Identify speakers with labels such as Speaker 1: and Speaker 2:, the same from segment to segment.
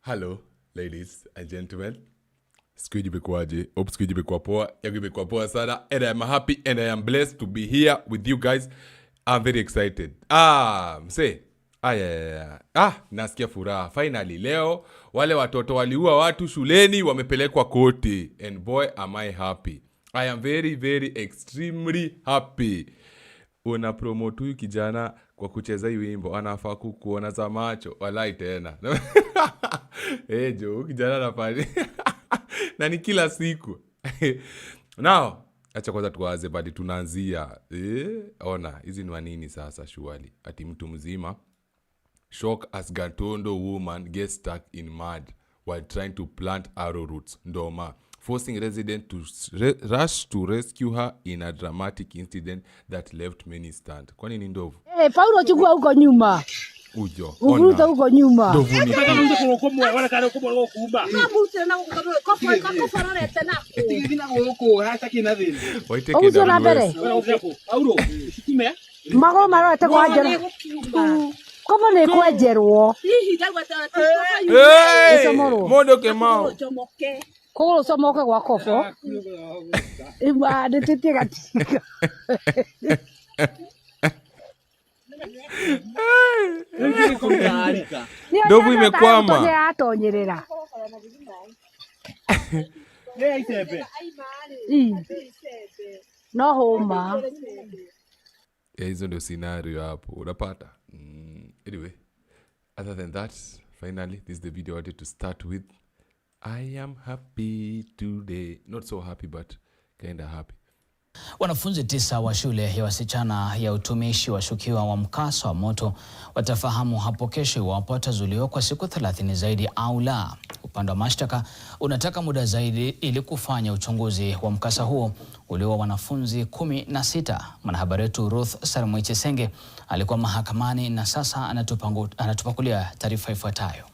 Speaker 1: Hello, ladies and gentlemen. Siku imekuwaje? Hope siku imekuwa poa. Yangu imekuwa poa sana. And I am happy and I am blessed to be here with you guys. I'm very excited. Nasikia furaha. Finally, leo wale watoto waliua watu shuleni wamepelekwa koti. And boy, am I happy. I am very, very extremely happy. Una promote huyu kijana kwa kucheza hii wimbo. Anafaa kuona za macho. Walai tena. Jo, kijana anafanya. Na ni kila siku. Now, acha kwanza tuanze bali tunaanzia. Ona, hizi ni wanini sasa shuali. Ati mtu mzima. Shock as Gatondo woman gets stuck in mud while trying to plant arrowroots. Ndoma. Forcing residents to rush to rescue her in a dramatic incident that left many stunned. Kwani ni ndovu?
Speaker 2: Paulo chukua huko nyuma.
Speaker 1: Ujo.
Speaker 2: Uvuta huko nyuma.
Speaker 1: Ndovu ni.
Speaker 2: Ujo na mbere. Mago marote kwa jera. Komo ne kwa jerwo.
Speaker 1: Mondo kemao.
Speaker 2: Kolo somoke kwa kofo. Iba detete katika.
Speaker 1: Ndovu imekwama.
Speaker 2: Ndio atonyerera. No homa.
Speaker 1: Hizo ndio scenario hapo. Unapata. Anyway, other than that, finally, this is the video I wanted to start with. I am happy today. Not so happy, but kind of happy.
Speaker 3: Wanafunzi 9 wa shule ya wasichana ya utumishi washukiwa wa mkasa wa moto watafahamu hapo kesho iwapo watazuiliwa kwa siku 30 zaidi au la. Upande wa mashtaka unataka muda zaidi ili kufanya uchunguzi wa mkasa huo ulioua wanafunzi 16. Mwanahabari wetu Ruth Sarmwichesenge alikuwa mahakamani na sasa anatupakulia taarifa ifuatayo.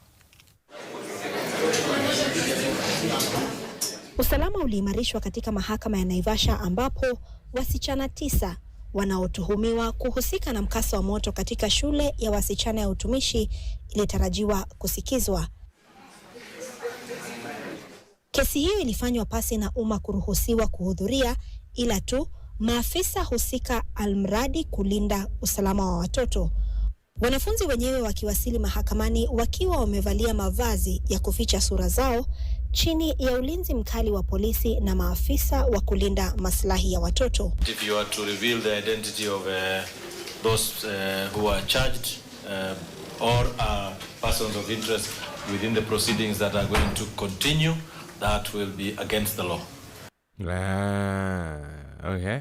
Speaker 4: Usalama uliimarishwa katika mahakama ya Naivasha ambapo wasichana 9 wanaotuhumiwa kuhusika na mkasa wa moto katika shule ya wasichana ya utumishi ilitarajiwa kusikizwa. Kesi hiyo ilifanywa pasi na umma kuruhusiwa kuhudhuria, ila tu maafisa husika almradi kulinda usalama wa watoto. Wanafunzi wenyewe wakiwasili mahakamani wakiwa wamevalia mavazi ya kuficha sura zao chini ya ulinzi mkali wa polisi na maafisa wa kulinda maslahi ya watoto.
Speaker 5: If you are to reveal the identity of those who are charged or are persons of interest within the proceedings that are going to continue, that will be against the law.
Speaker 1: Okay.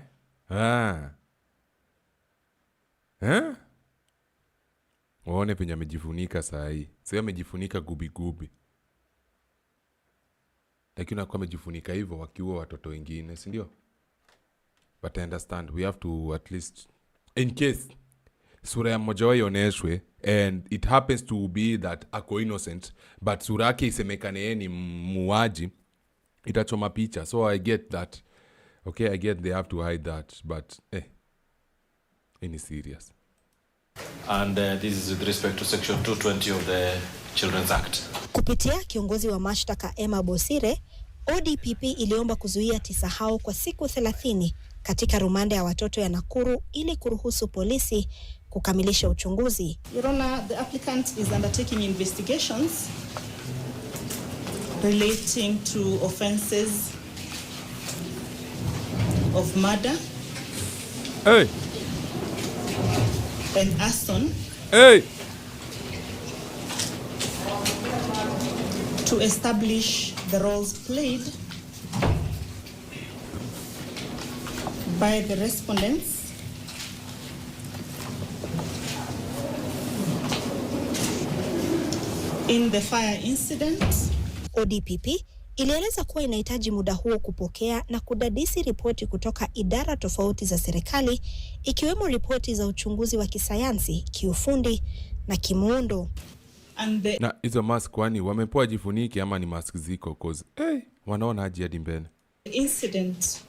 Speaker 1: Waone penye amejifunika saa hii. Sio amejifunika gubi. Lakini anakuwa amejifunika hivyo wakiua watoto wengine, si ndio? But I understand we have to at least in case sura ya mmoja wao ioneshwe and it happens to be that ako innocent but sura yake isemekane yeye ni muuaji, itachoma picha. So I get that. Okay, I get they have to hide that, but any serious.
Speaker 5: And this is with respect to section 220 of the Children's Act.
Speaker 4: Kupitia kiongozi wa mashtaka Emma Bosire, ODPP iliomba kuzuia 9 hao kwa siku 30 katika rumande ya watoto ya Nakuru ili kuruhusu polisi kukamilisha uchunguzi.
Speaker 6: Your Honor, the applicant is undertaking investigations relating to offenses of murder and arson to establish the roles played by the respondents in the fire incident.
Speaker 4: ODPP ilieleza kuwa inahitaji muda huo kupokea na kudadisi ripoti kutoka idara tofauti za serikali, ikiwemo ripoti za uchunguzi wa kisayansi, kiufundi na kimuundo.
Speaker 1: Na hizo mask kwani wamepoa jifuniki ama ni mask ziko cause wanaona haji hadi mbele.
Speaker 6: The incident,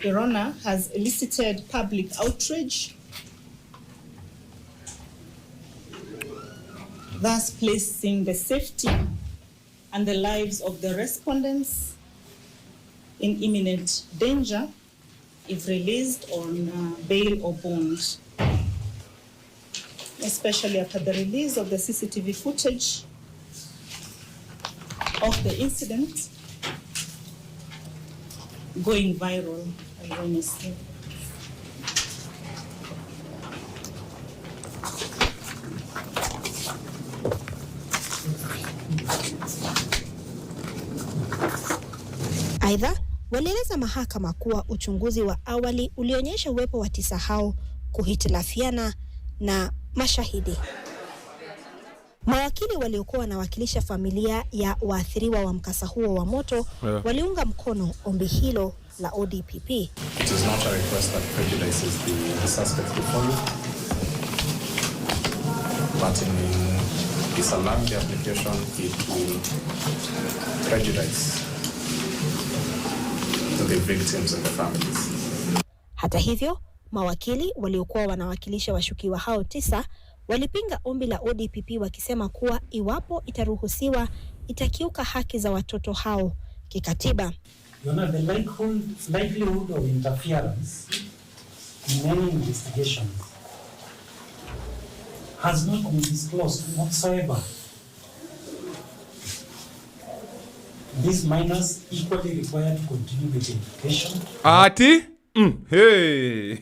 Speaker 6: Your Honor, has elicited public outrage thus placing the safety and the lives of the respondents in imminent danger if released on bail or bond, especially after the release of the CCTV footage of the incident going viral erroneously.
Speaker 4: Aidha, walieleza mahakama kuwa uchunguzi wa awali ulionyesha uwepo wa tisa hao kuhitilafiana na mashahidi. Mawakili waliokuwa wanawakilisha familia ya waathiriwa wa mkasa huo wa moto waliunga mkono ombi hilo la ODPP.
Speaker 7: It is not a request that prejudices the suspect before you, but in disallowing the application, it will prejudice the victims and the families.
Speaker 4: Hata hivyo, mawakili waliokuwa wanawakilisha washukiwa hao 9 walipinga ombi la ODPP wakisema kuwa iwapo itaruhusiwa itakiuka haki za watoto hao kikatiba.
Speaker 8: The likelihood of interference in any investigation has not been disclosed whatsoever. These minors equally require to continue with education.
Speaker 1: Ati? Hey.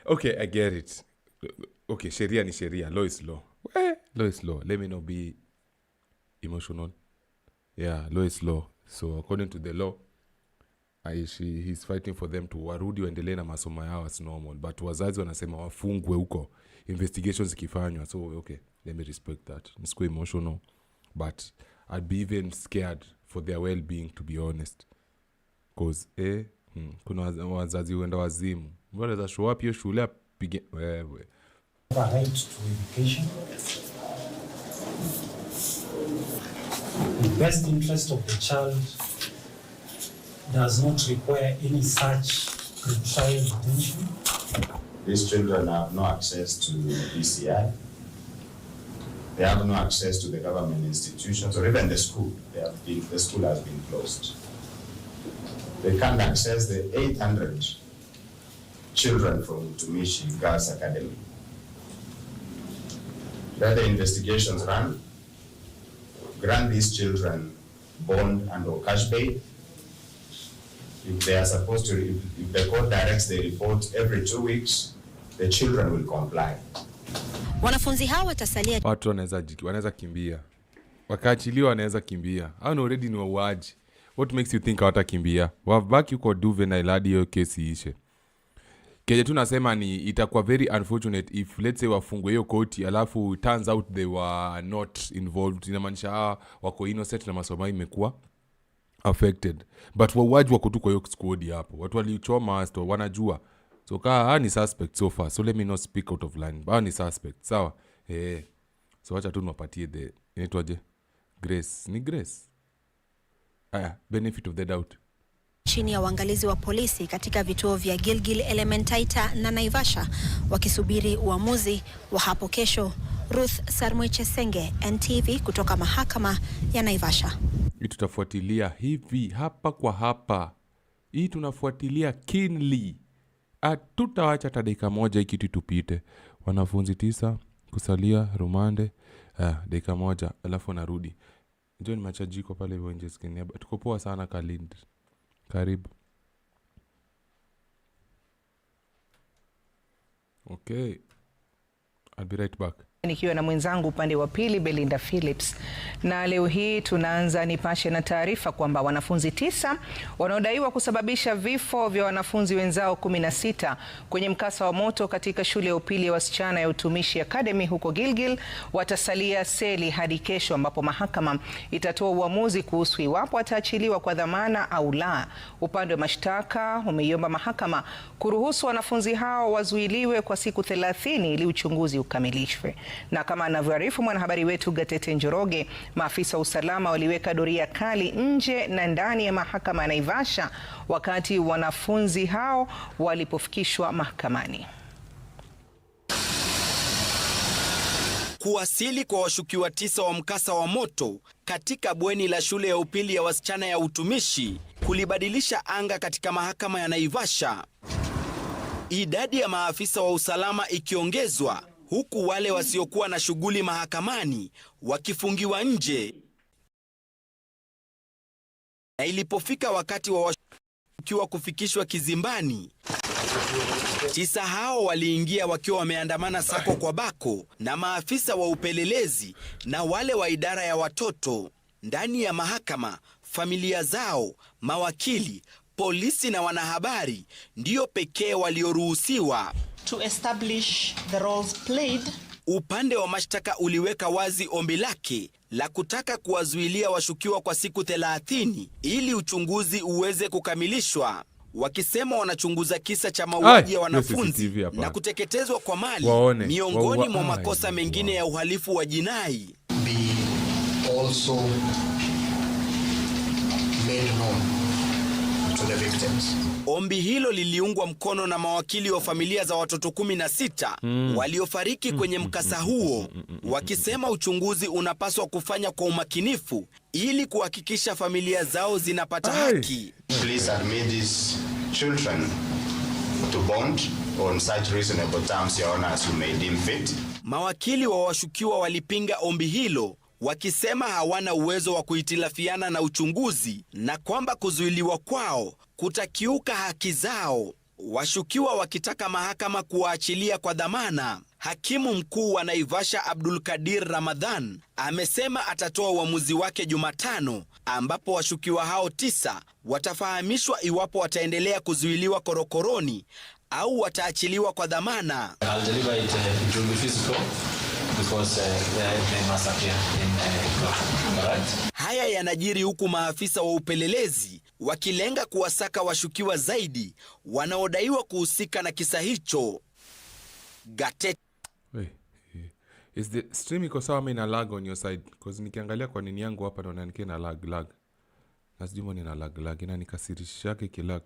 Speaker 1: Okay, I get it. Okay, sheria ni sheria. Law is law. Law is law. Let me not be emotional. Yeah, law is law. So according to the law, he's fighting for them to warudi waendelee na masomo yao as normal. But wazazi wanasema wafungwe huko. Investigations zikifanywa. So okay, let me respect that. Nisikuwe emotional. But I'd be even scared for their well-being, to be honest. Because, kuna wazazi huenda wazimu. Mbona za show up hiyo shule apige wewe.
Speaker 8: Right to education. The best interest of the child does not require any such pre-trial detention.
Speaker 9: These children have no access to ECI. They have no access to the government institutions or even the school. The school has been closed. They can't access the 800 children from Tumishi Girls Academy. Let the investigations run. Grant these children bond and or cash bail. If they are supposed to, if the court directs the report every 2 weeks, the children will comply.
Speaker 4: Wanafunzi hao watasalia.
Speaker 1: Watu wanaweza kimbia. Wakaachiliwa wanaweza kimbia. Hao ni already ni wauaji. What makes you think hawatakimbia? Wabaki uko juvenile hadi hiyo kesi ishe. Keje tu nasema ni itakuwa very unfortunate if let's say wafungwe hiyo koti alafu turns out they were not involved. Inamaanisha wako innocent na masomo imekuwa affected. But wauaji wako tu kwa hiyo squad hapo. Watu walichoma hasta wanajua. So kaa ni suspect so far. So let me not speak out of line. Ni suspect. Sawa. So wacha tu niwapatie the inaitwaje? Grace. Ni grace. Benefit of the doubt.
Speaker 4: Chini ya uangalizi wa polisi katika vituo vya Gilgil, Elementaita na Naivasha wakisubiri uamuzi wa hapo kesho. Ruth Sarmwechesenge, NTV kutoka mahakama ya Naivasha.
Speaker 1: Hii tutafuatilia hivi hapa kwa hapa. Hii tunafuatilia keenly. Hatutawacha hata dakika moja hiki tupite. Wanafunzi 9 kusalia rumande. Dakika moja alafu narudi. Ndio ni machajiko pale hivyo nje skini. Tuko poa sana Kalind. Karibu. Okay. I'll be right back.
Speaker 10: Nikiwa na mwenzangu upande wa pili Belinda Phillips, na leo hii tunaanza Nipashe na taarifa kwamba wanafunzi 9 wanaodaiwa kusababisha vifo vya wanafunzi wenzao 16 kwenye mkasa wa moto katika shule ya upili ya wasichana ya Utumishi Academy huko Gilgil watasalia seli hadi kesho, ambapo mahakama itatoa uamuzi kuhusu iwapo wataachiliwa kwa dhamana au la. Upande wa mashtaka umeiomba mahakama kuruhusu wanafunzi hao wazuiliwe kwa siku 30 ili uchunguzi ukamilishwe. Na kama anavyoarifu mwanahabari wetu Gatete Njoroge, maafisa wa usalama waliweka doria kali nje na ndani ya mahakama ya Naivasha wakati wanafunzi hao walipofikishwa mahakamani.
Speaker 11: Kuwasili kwa washukiwa 9 wa mkasa wa moto katika bweni la shule ya upili ya wasichana ya utumishi kulibadilisha anga katika mahakama ya Naivasha. Idadi ya maafisa wa usalama ikiongezwa, huku wale wasiokuwa na shughuli mahakamani wakifungiwa nje. Na ilipofika wakati wa washukiwa kufikishwa kizimbani, 9 hao waliingia wakiwa wameandamana sako kwa bako na maafisa wa upelelezi na wale wa idara ya watoto. Ndani ya mahakama, familia zao, mawakili, polisi na wanahabari ndio pekee walioruhusiwa.
Speaker 6: To establish the roles played.
Speaker 11: Upande wa mashtaka uliweka wazi ombi lake la kutaka kuwazuilia washukiwa kwa siku 30 ili uchunguzi uweze kukamilishwa, wakisema wanachunguza kisa cha mauaji ya wanafunzi na kuteketezwa kwa mali miongoni mwa makosa mengine ya uhalifu wa jinai.
Speaker 12: Also made known to the victims.
Speaker 11: Ombi hilo liliungwa mkono na mawakili wa familia za watoto 16 waliofariki kwenye mkasa huo, wakisema uchunguzi unapaswa kufanya kwa umakinifu ili kuhakikisha familia zao zinapata haki.
Speaker 9: Please admit these children to bond on such reasonable terms, Your Honor, as you may deem fit.
Speaker 11: Mawakili wa washukiwa walipinga ombi hilo, wakisema hawana uwezo wa kuhitilafiana na uchunguzi na kwamba kuzuiliwa kwao kutakiuka haki zao, washukiwa wakitaka mahakama kuwaachilia kwa dhamana. Hakimu mkuu wa Naivasha Abdul Kadir Ramadhan amesema atatoa uamuzi wake Jumatano, ambapo washukiwa hao 9 watafahamishwa iwapo wataendelea kuzuiliwa korokoroni au wataachiliwa kwa dhamana. Haya yanajiri huku maafisa wa upelelezi wakilenga kuwasaka washukiwa zaidi wanaodaiwa kuhusika na kisa hicho.
Speaker 1: Is the stream iko sawa? Mimi na lag on your side because nikiangalia kwa nini yangu hapa naona nikiwa na lag. Na sijui mbona ina lag ina nikasirisha yake kilag.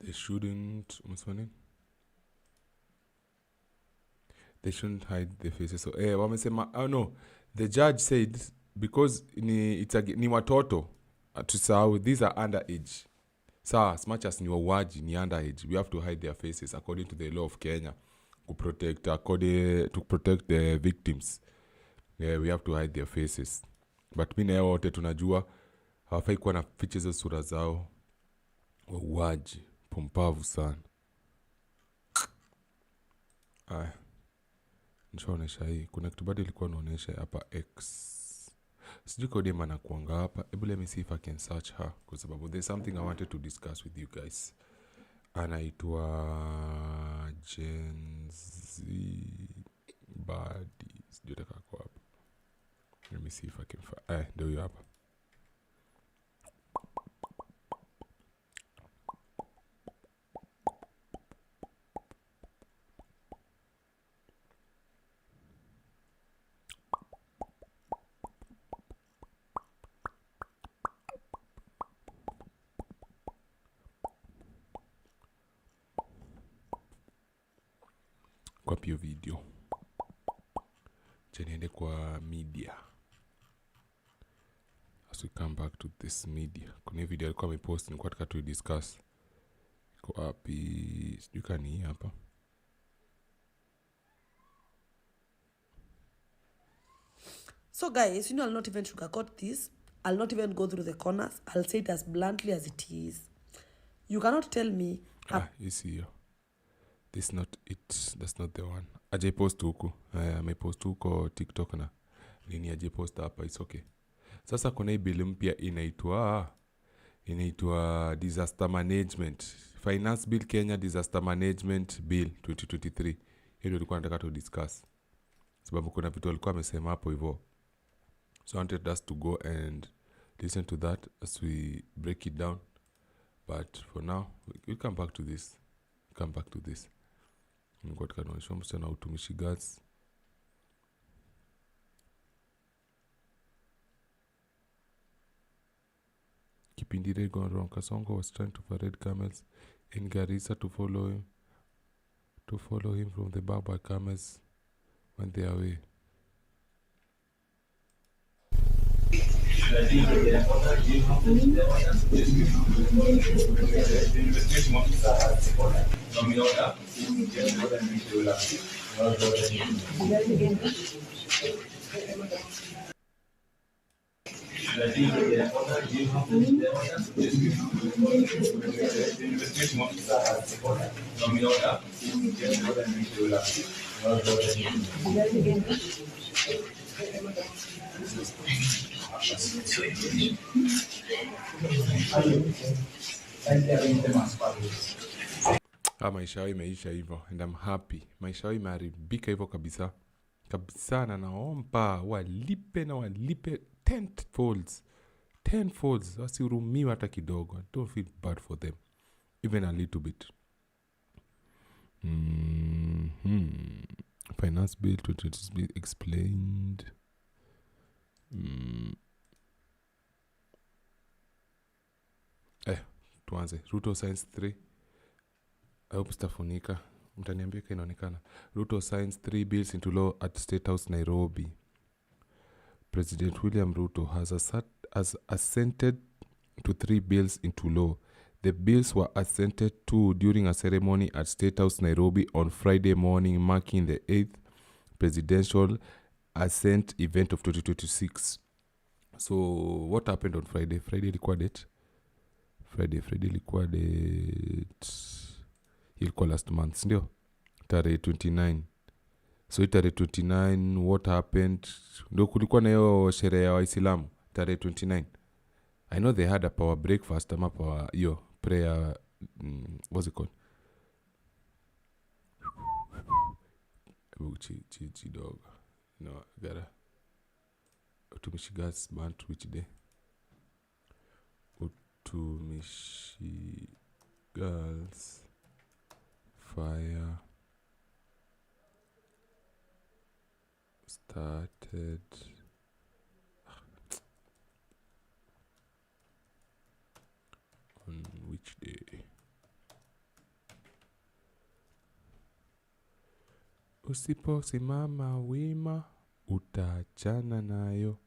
Speaker 1: They shouldn't hide their faces. So wamesema no, the judge said because ni watoto tusahau, these are underage. So as much as ni wauaji ni underage, we have to hide their faces according to the law of Kenya to protect the victims. We have to hide their faces. But mimi na wote tunajua hawafai kuwa na fiche za sura zao. Wauaji pumpavu sana. Nishaonesha hii. Kuna kitu bado ilikuwa naonesha hapa X. Sijui kwa dema na kuanga hapa. Let me see if I can search her. Kwa sababu there's something I wanted to discuss with you guys. Anaitwa Gen Z Badi. Sijui taka kwa hapa. Let me see if I can find. Ndio hiyo hapa. Kwa pio video niende kwa media. As we come back to this media, kuna video alikuwa amepost, nilikuwa nataka tu discuss. Iko wapi? Sijui kani hii hapa.
Speaker 13: So guys, I'll not even sugarcoat this. I'll not even go through the corners. I'll say it as bluntly as it is. You cannot tell me.
Speaker 1: You see here. This not it. That's not the one. Aje post huko. Amepost huko TikTok na nini aje post hapa. It's okay. Sasa kuna hii bill mpya inaitwa Disaster Management. Finance Bill Kenya Disaster Management Bill 2023. Hiyo ndio tulikuwa nataka tu discuss. Sababu kuna vitu walikuwa wamesema hapo hivyo. So I wanted us to go and listen to that as we break it down. But for now, we'll come back to this. Nikuwa tukaonyesha msichana utumishi guards. Kipindire gone wrong. Kasongo was trying to parade camels in Garissa to follow him from the bar by camels when they are away. Maisha yao imeisha hivyo and I'm happy. Maisha yao imeharibika hivyo kabisa kabisa, na naomba walipe na walipe 10 folds, wasihurumiwa hata kidogo. I don't feel bad for them even a little bit. Finance bill 2020 explained. Tuanze Ruto Science 3. I hope stafunika. Mtaniambia kama inaonekana. Ruto signs 3 bills into law at State House, Nairobi. President William Ruto has assented to 3 bills into law. The bills were assented to during a ceremony at State House, Nairobi on Friday morning, marking the 8th presidential assent event of 2026. So, what happened on Friday? Friday ilikuwa date? Friday ilikuwa date... ilikuwa last month, ndio? Tarehe 29. So, tarehe 29, what happened? Ndio kulikuwa na hiyo sherehe ya Waislamu, tarehe 29. I know they had a power breakfast, ama power, prayer, what's it called? Chi dog. No, gotta. Utumishi girls burnt which day? Utumishi girls fire started on which day? Usiposimama wima utaachana nayo.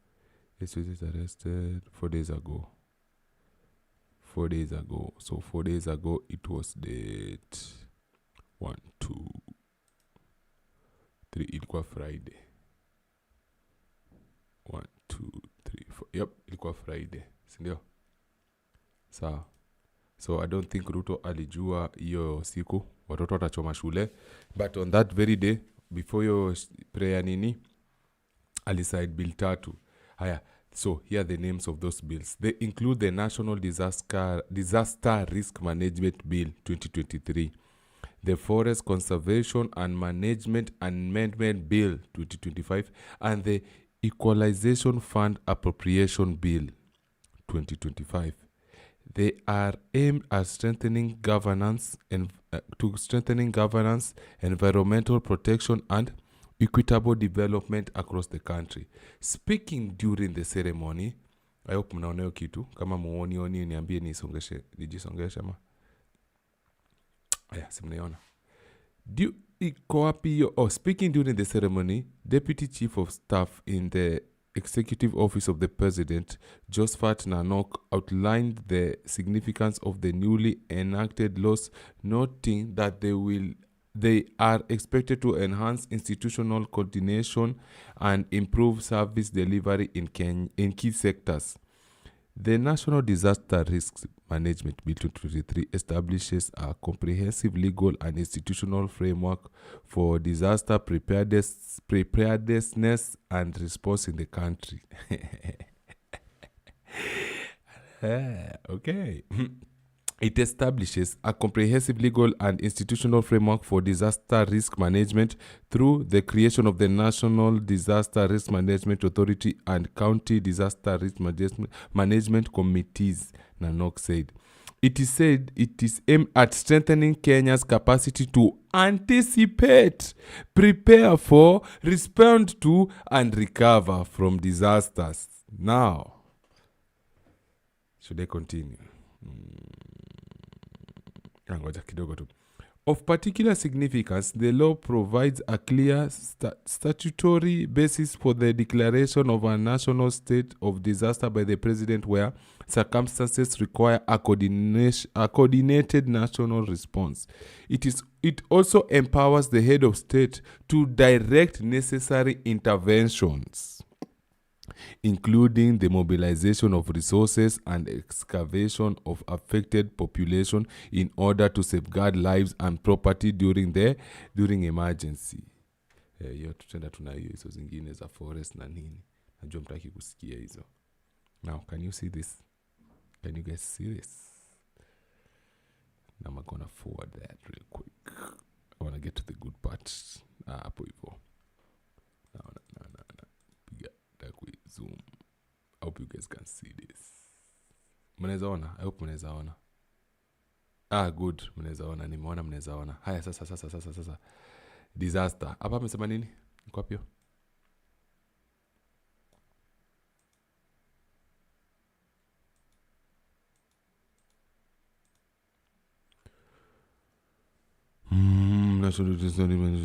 Speaker 1: This was arrested 4 days ago. 4 days ago. So 4 days ago it was date 1, 2, 3. Ilikuwa Friday. 1, 2, 3, 4. Yep, ilikuwa Friday. Sindio? Sawa. So I don't think Ruto alijua hiyo siku watoto watachoma shule, but on that very day before your prayer nini aliside bill 3. Haya, so here are the names of those bills. They include the National Disaster Risk Management Bill 2023, the Forest Conservation and Management Amendment Bill 2025, and the Equalization Fund Appropriation Bill 2025. They are aimed at strengthening governance and environmental protection and equitable development across the country. Speaking during the ceremony, I hope mnaona hiyo kitu. Kama muoni niambie nijisongeshe ma. Aya, simnaiona. Speaking during the ceremony, Deputy Chief of Staff in the Executive Office of the President, Josphat Nanok, outlined the significance of the newly enacted laws, noting that they are expected to enhance institutional coordination and improve service delivery in key sectors. The National Disaster Risk Management Bill 2023 establishes a comprehensive legal and institutional framework for disaster preparedness and response in the country. Okay. It establishes a comprehensive legal and institutional framework for disaster risk management through the creation of the National Disaster Risk Management Authority and County Disaster Risk Management Committees, Nanok said. It is said it is aimed at strengthening Kenya's capacity to anticipate, prepare for, respond to, and recover from disasters. Now, should I continue? Ngoja kidogo tu. Of particular significance, the law provides a clear statutory basis for the declaration of a national state of disaster by the president where circumstances require a coordinated national response. It also empowers the head of state to direct necessary interventions, including the mobilization of resources and excavation of affected population in order to safeguard lives and property during emergency. Hiyo tutenda tuna hizo zingine za forest na nini. Najua mtaki kusikia hizo. Now, can you see this? Can you guys see this? Now I'm gonna forward that real quick. I want to get to the good part. Hapo hivyo. No. Zoom. I hope you guys can see this. Mnaweza ona? I hope mnaweza ona. Good. Mnaweza ona. Nimeona mnaweza ona. Haya sasa. Disaster. Hapa amesema nini? Iko hapo. National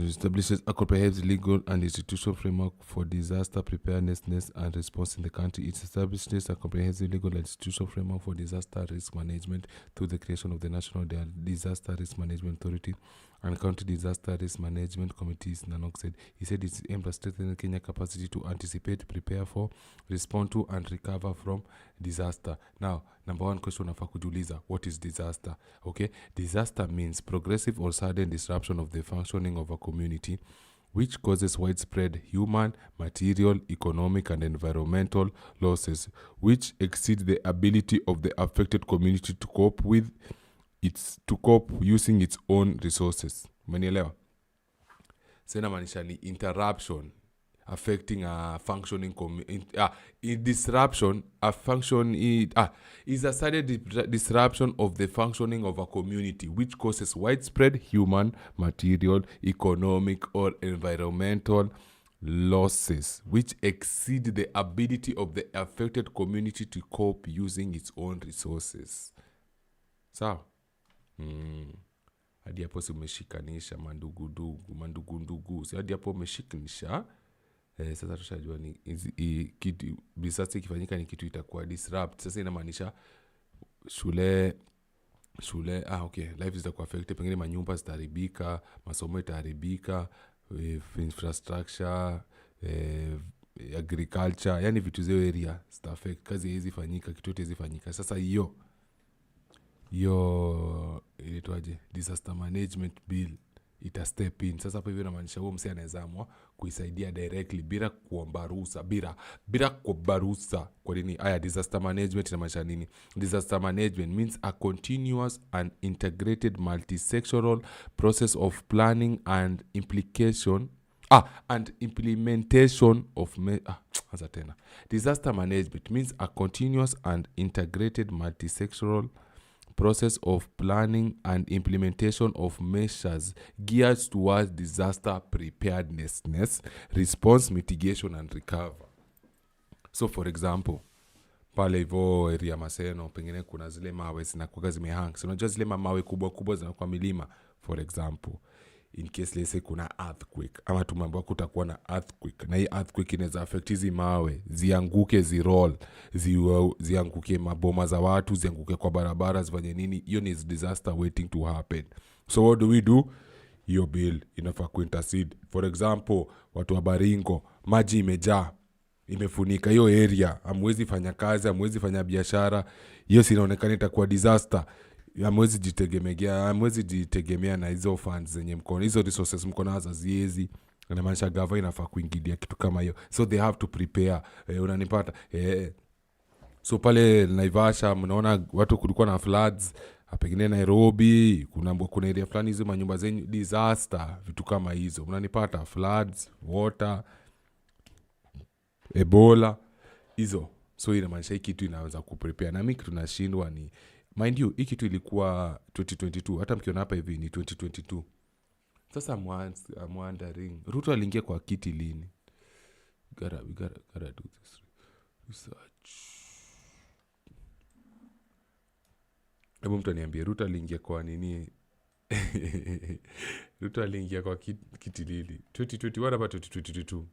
Speaker 1: establishes a comprehensive legal and institutional framework for disaster preparedness and response in the country. It establishes a comprehensive legal and institutional framework for disaster risk management through the creation of the National Disaster Risk Management Authority and County Disaster Risk Management Committees, Nanok said. He said it's aimed at strengthening Kenya's capacity to anticipate, prepare for, respond to, and recover from disaster. Now, number one question of kujiuliza, what is disaster? Okay, disaster means progressive or sudden disruption of the functioning of a community which causes widespread human, material, economic, and environmental losses which exceed the ability of the affected community to cope using its own resources. Umenielewa? Sena maanisha ni interruption affecting a functioning disruption is a sudden disruption of the functioning of a community which causes widespread human, material, economic, or environmental losses which exceed the ability of the affected community to cope using its own resources. Sawa? Hadi hapo si umeshikanisha mandugu. Si hadi hapo umeshikanisha. Sasa tushajua ni kitu disaster ikifanyika ni kitu itakuwa disrupt. Sasa inamaanisha shule okay, life zitakuwa affected, pengine manyumba zitaharibika, masomo itaharibika, infrastructure, agriculture, yani vitu zile area zita affect, kazi hizi fanyika, kitu yote hizi fanyika. Sasa hiyo inaitwaje, disaster management bill ita step in. Sasa hapo hivyo inamaanisha huo msee anaweza amua kuisaidia directly bila kuomba ruhusa, bila kuomba ruhusa. Kwa nini? Disaster management inamaanisha nini? Disaster management means a continuous and integrated multi-sectoral process of planning and implementation of Disaster management means a continuous and integrated multi-sectoral process of planning and implementation of measures geared towards disaster preparedness, response, mitigation, and recovery. So for example, pale hivyo area Maseno, pengine kuna zile mawe zinakuwa zimehang. So unajua zile mawe kubwa zinakuwa milima. For example, in case let's say kuna earthquake, ama tumeambiwa kutakuwa na earthquake, na hii earthquake inaweza affect hizi mawe, zianguke, ziroll, zianguke maboma za watu, zianguke kwa barabara, zifanye nini. Hiyo ni disaster waiting to happen. So what do we do? Hiyo bill inafaa kuintercede. For example, watu wa Baringo, maji imejaa, imefunika hiyo area, hamwezi fanya kazi, hamwezi fanya biashara, hiyo sinaonekana itakuwa disaster. Hamwezi jitegemea na hizo funds zenye mkono, hizo resources mkono haziwezi. Inamaanisha gava inafaa kuingilia kitu kama hiyo. So they have to prepare. Unanipata? So pale Naivasha mnaona watu kulikuwa na floods, pengine Nairobi kuna area fulani hizo manyumba zenyu disaster, vitu kama hizo. Unanipata? Floods, water, Ebola, hizo. So inamaanisha hii kitu inaweza kuprepare. Na mimi kitu nashindwa ni, mind you, hii kitu ilikuwa 2022. Hata mkiona hapa hivi ni 2022. Sasa I'm wondering, Ruto aliingia kwa kiti lini? We gotta do this research. Hebu mtu aniambie Ruto aliingia kwa nini? Ruto aliingia kwa kitilili 2020. What about 2022?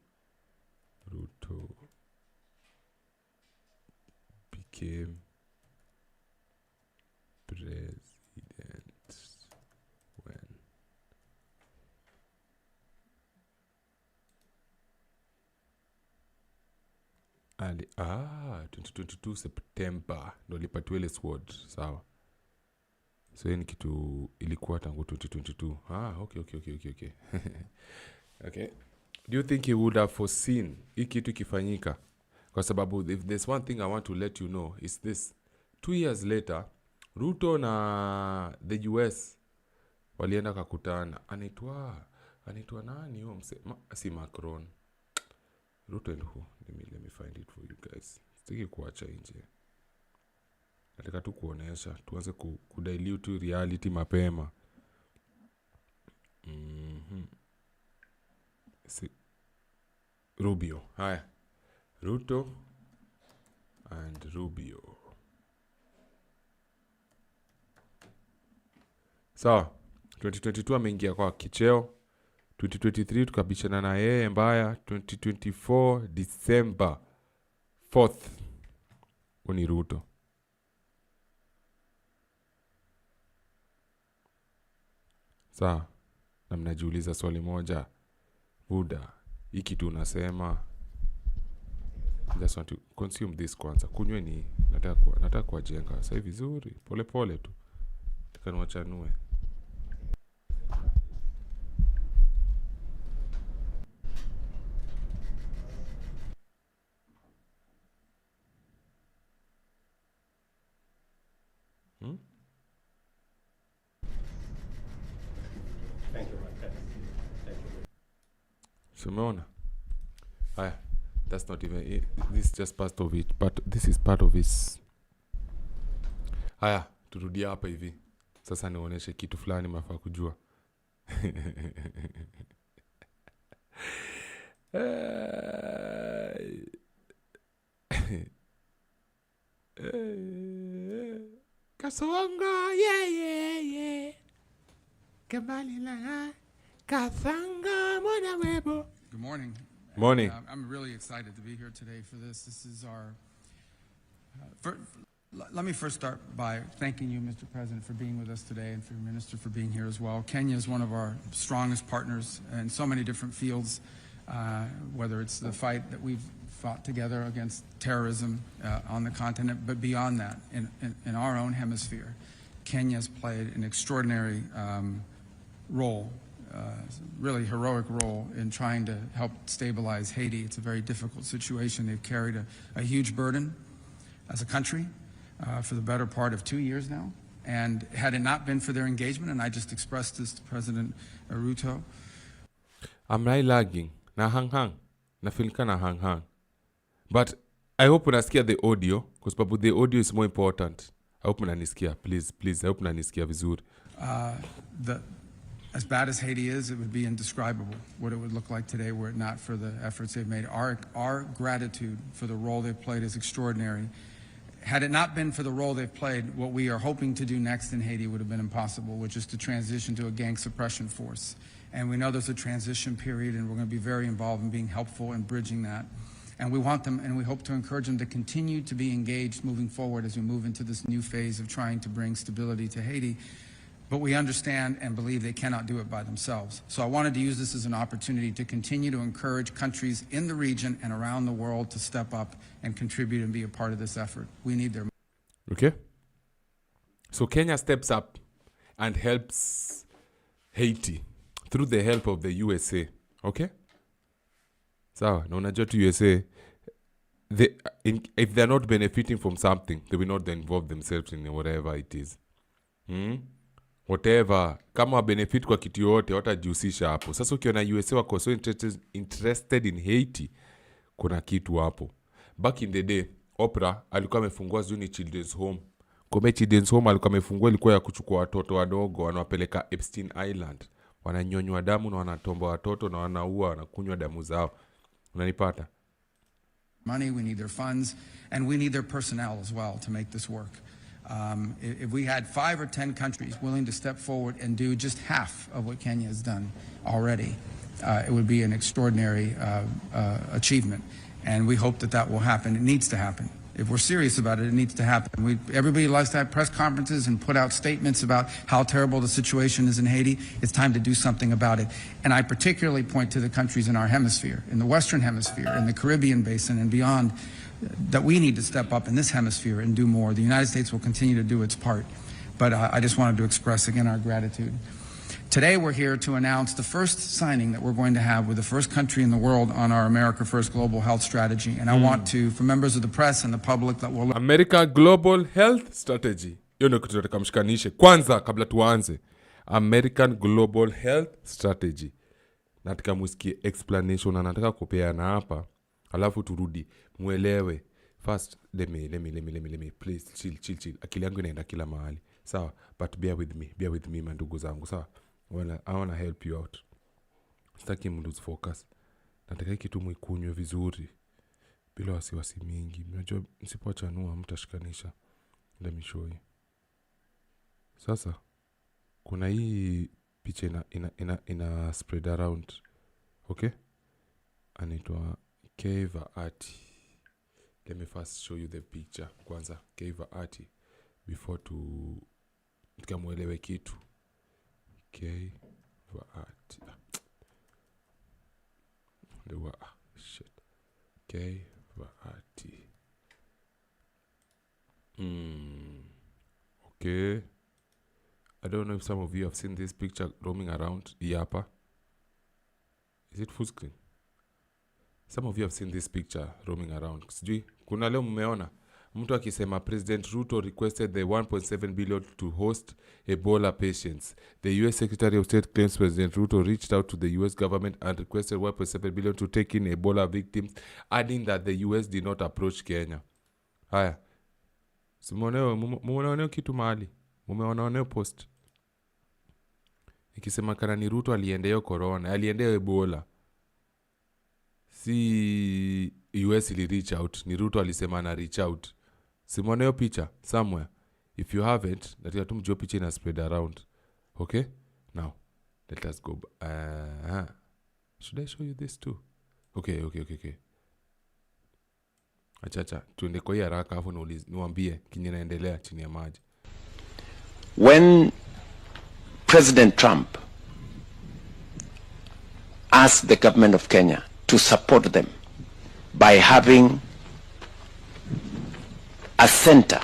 Speaker 1: Ruto became president when 2022 September ndo alipatiwa ile sword. Sawa, so hii ni kitu ilikuwa tangu 2022. Okay. Okay, do you think he would have foreseen hii kitu ikifanyika? Kwa sababu if there's one thing I want to let you know is this: 2 years later Ruto na the US walienda kakutana. Anaitwa nani huyo si Macron. Ruto and who? Let me find it for you guys. Sitaki kuacha nje. Nataka tu kuonesha, tuanze kudilute reality mapema. Rubio. Haya. Ruto and Rubio. Sawa. 2022 ameingia kwa kicheo. 2023 tukabishana na yeye mbaya. 2024 December 4th uni Ruto. Sawa, na mnajiuliza swali moja, Buda, hii kitu unasema, just want to consume this kwanza. Kunyweni, nataka kuwajenga sasa hivi vizuri, pole pole tu. Tukanwachanue.
Speaker 7: Thank you, Mike. Thank you.
Speaker 1: Simona. Aya, that's not even it. This is just part of it, but this is part of his. Aya, turudia hapa hivi. Sasa nionyeshe kitu fulani mnafaa kujua. Kasonga, yeah. Kabalila, Kathanga, Mona Webo.
Speaker 14: Good morning.
Speaker 1: Morning.
Speaker 14: I'm really excited to be here today for this. This is our... let me first start by thanking you, Mr. President, for being with us today, and for your minister for being here as well. Kenya is one of our strongest partners in so many different fields, whether it's the fight that we've fought together against terrorism on the continent, but beyond that, in our own hemisphere, Kenya has played an extraordinary role, really heroic role in trying to help stabilize Haiti. It's a very difficult situation. They've carried a huge burden as a country for the better part of 2 years now. And had it not been for their engagement, and I just expressed this to President Ruto.
Speaker 1: I'm not lagging. Na hang. Na filika na hang. But I hope unasikia the audio, because the audio is more important. I hope unanisikia. Please. I hope unanisikia vizuri.
Speaker 14: As bad as Haiti is, it would be indescribable what it would look like today were it not for the efforts they've made. Our gratitude for the role they've played is extraordinary. Had it not been for the role they've played, what we are hoping to do next in Haiti would have been impossible, which is to transition to a gang suppression force. And we know there's a transition period, and we're going to be very involved in being helpful in bridging that. And we want them, and we hope to encourage them to continue to be engaged moving forward as we move into this new phase of trying to bring stability to Haiti. But we understand and believe they cannot do it by themselves. So I wanted to use this as an opportunity to continue to encourage countries in the region and around the world to step up and contribute and be a part of this effort. We need their...
Speaker 1: Okay? So Kenya steps up and helps Haiti through the help of the USA. Okay? So, na unajua tu USA, if they're not benefiting from something, they will not involve themselves in whatever it is. Whatever, kama wa benefit kwa kitu yote, watajihusisha hapo. Sasa ukiona USA wako so interested in Haiti, kuna kitu hapo. Back in the day, Oprah alikuwa amefungua Zuni Children's Home. Kwa Children's Home alikuwa amefungua, ilikuwa ya kuchukua watoto wadogo, wanawapeleka Epstein Island. Wananyonywa damu na wanatomba watoto na wanaua, wanakunywa damu zao. Unanipata?
Speaker 14: Money, we need their funds, and we need their personnel as well to make this work. If we had 5 or 10 countries willing to step forward and do just half of what Kenya has done already, it would be an extraordinary achievement. And we hope that that will happen. It needs to happen. If we're serious about it, it needs to happen. Everybody loves to have press conferences and put out statements about how terrible the situation is in Haiti. It's time to do something about it. And I particularly point to the countries in our hemisphere, in the Western Hemisphere, in the Caribbean basin and beyond, that we need to step up in this hemisphere and do more. The United States will continue to do its part. But I just wanted to express again our gratitude. Today we're here to announce the first signing that we're going to have with the first country in the world on our America First Global Health Strategy. And I want to, for members of the press and the public that will...
Speaker 1: America Global Health Strategy. Hiyo ndio kitu tunataka mshikanishe. Kwanza kabla tuanze. American Global Health Strategy. Nataka musikie explanation na nataka kupeana hapa. Alafu turudi muelewe. First, let me please chill. Akili yangu inaenda kila mahali. Sawa, but bear with me mandugu zangu. Sawa. I wanna help you out. Sitaki mlose focus. Nataka kitu mwikunywe vizuri. Bila wasiwasi mingi. Unajua msipochanua mtashikanisha. Let me show you. Sasa kuna hii picha ina spread around. Okay? Anaitwa Keva Ati. Let me first show you the picture. Kwanza Keva Ati before tukamuelewe kitu. Keva Ati. Shit. Keva Ati. Okay. I don't know if some of you have seen this picture roaming around. Yapa. Is it full screen? Some of you have seen this picture roaming around. Sijui, kuna leo mmeona mtu akisema President Ruto requested the 1.7 billion to host Ebola patients. The US Secretary of State claims President Ruto reached out to the US government and requested 1.7 billion to take in Ebola victims, adding that the US did not approach Kenya. Haya. Mumeoneo kitu mahali. Mumeoneo post. Ikisema kana ni Ruto aliendeo corona, aliendeo Ebola. Si US ili reach out. Ni Ruto alisema na reach out. Simoneo picha somewhere. If you haven't, nataka tumjue picha ina spread around. Okay? Now, let us go. Should I show you this too? Okay. Acha. Tuende kwa hii haraka afu niwaambie kinye naendelea chini ya maji.
Speaker 15: When President Trump asked the government of Kenya to support them by having a center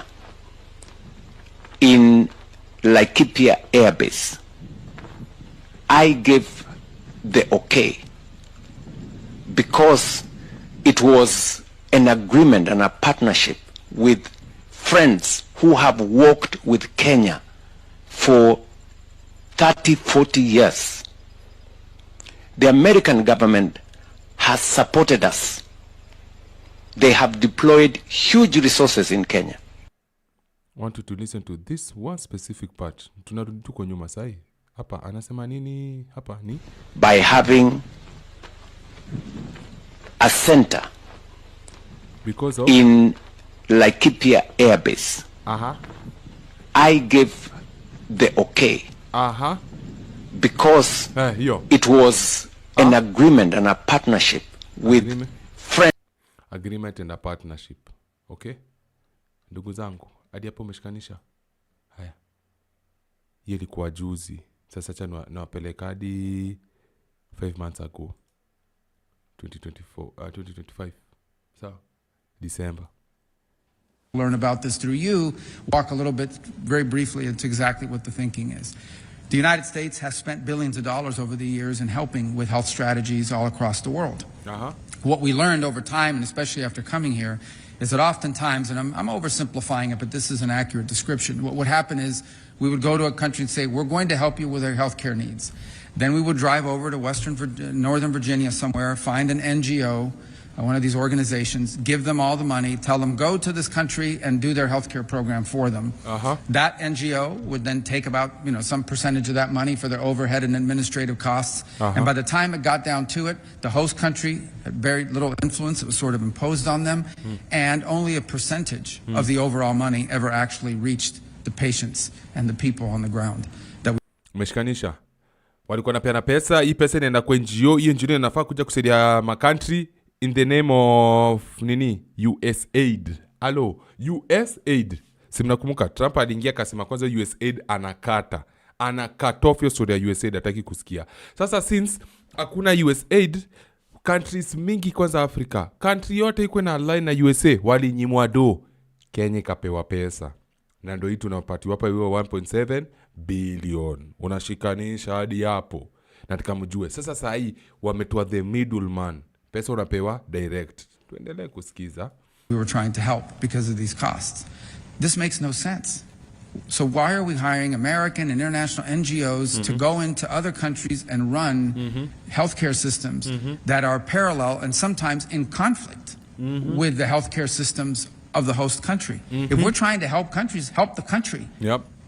Speaker 15: in Laikipia Air Base, I gave the okay because it was an agreement and a partnership with friends who have worked with Kenya for 30, 40 years. The American government has supported us. They have deployed huge resources in Kenya.
Speaker 1: I want you to listen to this one specific part. Tunarudi tuko nyuma sahi. Hapa anasema nini? Hapa ni
Speaker 15: by having a center
Speaker 1: because of
Speaker 15: in Laikipia Air Base. I gave the okay. Because it was an agreement and a partnership with friends.
Speaker 1: Agreement and a partnership. Okay? Ndugu zangu, hadi hapo umeshikanisha. Haya. Hii ilikuwa juzi. Sasa acha nawapeleka hadi 5 months ago. 2025. So, December.
Speaker 14: Learn about this through you. Walk a little bit, very briefly, into exactly what the thinking is. The United States has spent billions of dollars over the years in helping with health strategies all across the world. What we learned over time, and especially after coming here, is that oftentimes, and I'm oversimplifying it, but this is an accurate description, what would happen is we would go to a country and say, we're going to help you with your healthcare needs. Then we would drive over to Northern Virginia somewhere, find an NGO, one of these organizations, give them all the money, tell them go to this country and do their healthcare program for them. That NGO would then take about, some percentage of that money for their overhead and administrative costs. And by the time it got down to it, the host country had very little influence. It was sort of imposed on them, and only a percentage of the overall money ever actually reached the patients and the people on the ground.
Speaker 1: Umeshikanisha. Walikuwa napeana pesa, hii pesa inaenda kwa NGO, hii NGO inafaa kuja kusaidia country in the name of USAID. Hello, USAID. Si mnakumbuka Trump aliingia akasema kwanza USAID cut off hiyo story ya USAID, hataki kusikia. Sasa since hakuna USAID, countries mingi kwanza Afrika, country yote iko na line na USA, walinyimwa do. Kenya kapewa pesa. Na ndio hii tunapatiwa hapa hiyo 1.7 billion. Unashikanisha hadi hapo. Nataka mjue. Sasa saa hii wametoa the middleman. Pesa unapewa direct. Tuendelee kusikiza.
Speaker 14: We were trying to help because of these costs. This makes no sense. So why are we hiring American and international NGOs to go into other countries and run healthcare systems that are parallel and sometimes in conflict with the healthcare systems of the host country? If we're trying to help countries, help the country.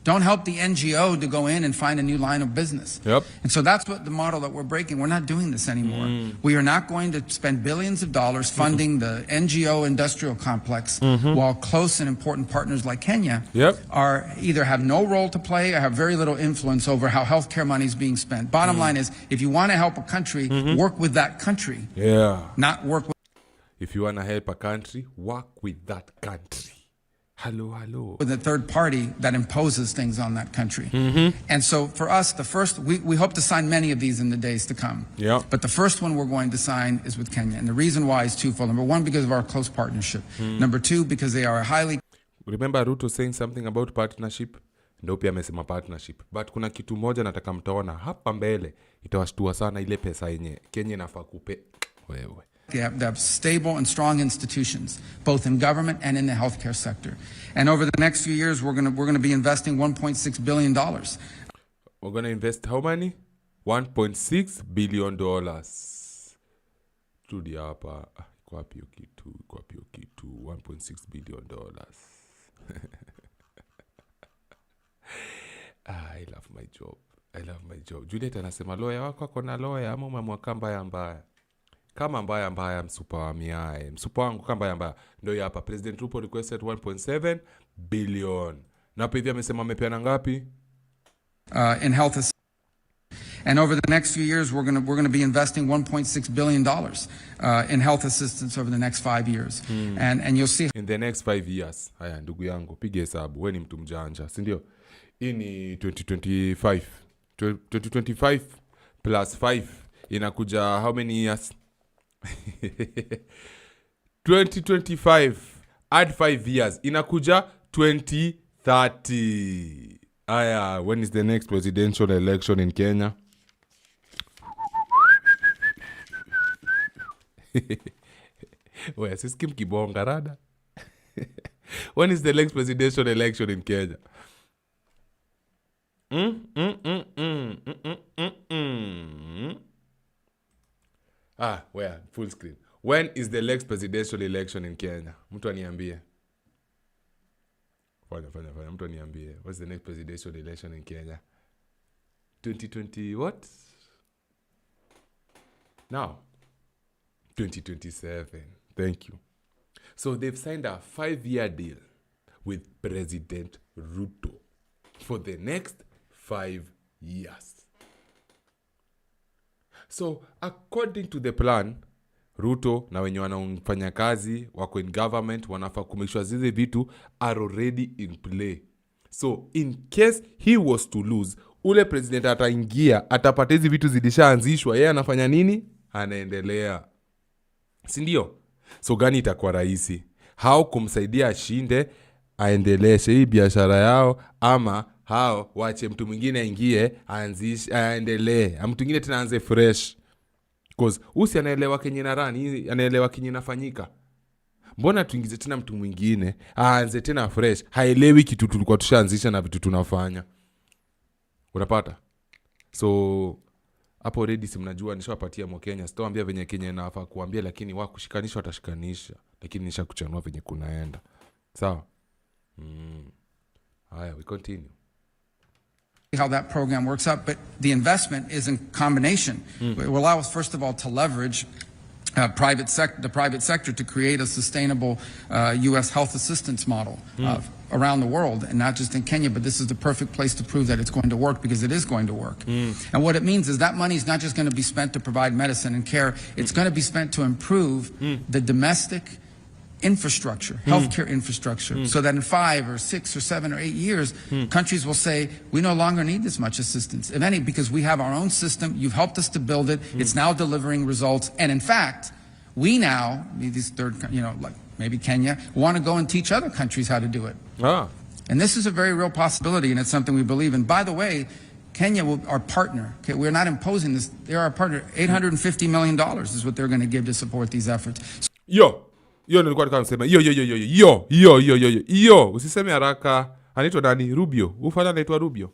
Speaker 14: Don't help the NGO to go in and find a new line of business. And so that's what the model that we're breaking. We're not doing this anymore. We are not going to spend billions of dollars funding the NGO industrial complex while close and important partners like Kenya are either have no role to play or have very little influence over how healthcare money is being spent. Bottom line is, if you want to help a country, work with that country. Not work with...
Speaker 1: If you want to help a country, work with that country. Hello.
Speaker 14: With a third party that imposes things on that country. And so for us, the first, we hope to sign many of these in the days to come. But the first one we're going to sign is with Kenya. And the reason why is twofold. Number one, because of our close partnership. Number two, because they are a highly...
Speaker 1: Remember Ruto saying something about partnership? Ndio pia amesema partnership. But kuna kitu moja nataka mtaona hapa mbele. Itawashtua sana ile pesa yenye Kenya inafaa kupe wewe.
Speaker 14: They have stable and strong institutions, both in government and in the healthcare sector. And over the next few years, we're going to be investing $1.6 billion.
Speaker 1: We're going to invest how many? $1.6 billion. Tudi hapa. Kwa hiyo kitu. $1.6 billion. I love my job. Juliet anasema lawyer wako akona lawyer ama umemwa kamba mbaya. Kama mbaya msupa wa miae. Msupa wangu kamba mbaya. Ndio hapa President Ruto requested 1.7 billion. Na pia amesema amepeana ngapi?
Speaker 14: In health. And over the next few years we're going to be investing $1.6 billion in health assistance over the next 5 years. And you'll see
Speaker 1: in the next 5 years. Haya ndugu yangu, piga hesabu. Wewe ni mtu mjanja, si ndio? Hii ni 2025. 2025 plus 5 inakuja how many years? 2025 add 5 years inakuja 2030. Aya, when is the next presidential election in Kenya? Wewe sisi mkibonga rada. When is the next presidential election in Kenya? Where? Full screen. When is the next presidential election in Kenya? Mtu aniambie. Fanya. Mtu aniambie. What's the next presidential election in Kenya? 2020 what? Now. 2027. Thank you. So they've signed a 5-year deal with President Ruto for the next 5 years. So according to the plan, Ruto na wenye wanafanya kazi wako in government wanafaa kumekishwa zizi vitu are already in play. So in case he was to lose, ule president ataingia, atapata hizi vitu zilishaanzishwa, yeye anafanya nini? Anaendelea. Si ndio? So gani itakuwa rahisi? How kumsaidia ashinde, aendeleshe hii biashara yao, ama hao wache mtu mwingine aingie, aanzishe, aendelee. Mtu mwingine tena aanze fresh. Because usi anaelewa kenye na rani, anaelewa kenye nafanyika. Mbona tuingize tena mtu mwingine, aanze tena fresh, haelewi kitu tulikuwa tushaanzisha na vitu tunafanya. Unapata? So Hapo already si mnajua nishawapatia Kenya. Sitawaambia venye Kenya inafaa kuambia, lakini wakushikanisha watashikanisha. Lakini nishakuchanua venye kunaenda. Sawa? Haya, we continue.
Speaker 14: How that program works out, but the investment is in combination. It will allow us, first of all, to leverage the private sector to create a sustainable U.S. health assistance model around the world, and not just in Kenya, but this is the perfect place to prove that it's going to work, because it is going to work. And what it means is that money is not just going to be spent to provide medicine and care, it's going to be spent to improve the domestic infrastructure, healthcare infrastructure, so that in 5 or 6 or 7 or 8 years, countries will say, we no longer need this much assistance, if any, because we have our own system, you've helped us to build it, it's now delivering results, and in fact, we now, these third, like maybe Kenya, want to go and teach other countries how to do it. And this is a very real possibility, and it's something we believe in. By the way, Kenya, our partner, okay, we're not imposing this, they're our partner, $850 million is what they're going to give to support these efforts.
Speaker 1: Yo nilikuwa nikamsema usiseme haraka. Anaitwa nani? Rubio. Ufala anaitwa Rubio.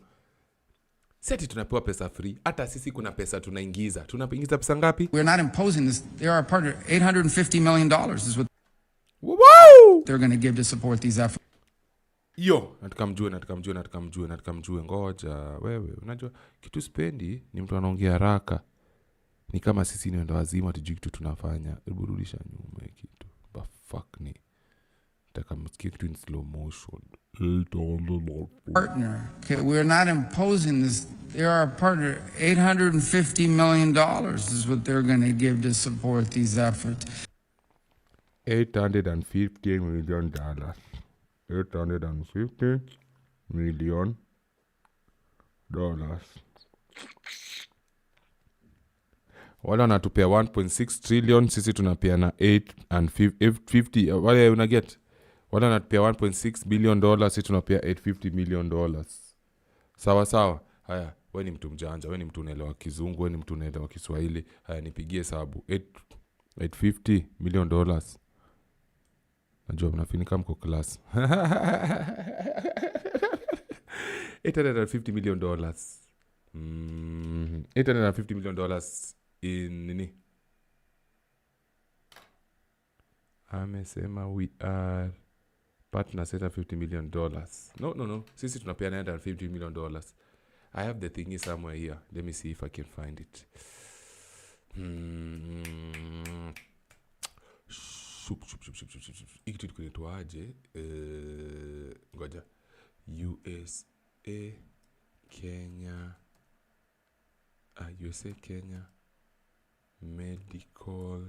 Speaker 1: Seti tunapewa pesa free. Hata sisi kuna pesa tunaingiza. Tunaingiza pesa ngapi?
Speaker 14: We're not imposing this. They're our partner. $850 million is what they're going to give to support these efforts.
Speaker 1: Natakamjue. Ngoja wewe. Unajua kitu spendi ni mtu anaongea haraka. Ni kama sisi ni wendo wazima tujui kitu tunafanya. Burudisha nyuma kitu. Fuck me. Takamsikia kitu in slow motion.
Speaker 14: Partner. Okay, we're not imposing this. They're our partner. $850 million is what they're going to give to support these efforts.
Speaker 1: $850 million. $850 million. Wala wanatupea 1.6 trillion, sisi tunapea na 850. Wale unaget? Wala wanatupea 1.6 billion dollars, sisi tunapea $850 million. Sawa. Haya, wewe ni mtu mjanja, wewe ni mtu unaelewa Kizungu, wewe ni mtu unaelewa Kiswahili. Haya, nipigie hesabu. $850 million. Najua mnafinika mko class. $850 million. $850 million in nini? Amesema we are partners $850 million. No. Sisi tunapea $950 million. I have the thingy somewhere here. Let me see if I can find it. Ikitu kuletwaje? Ngoja. USA Kenya medical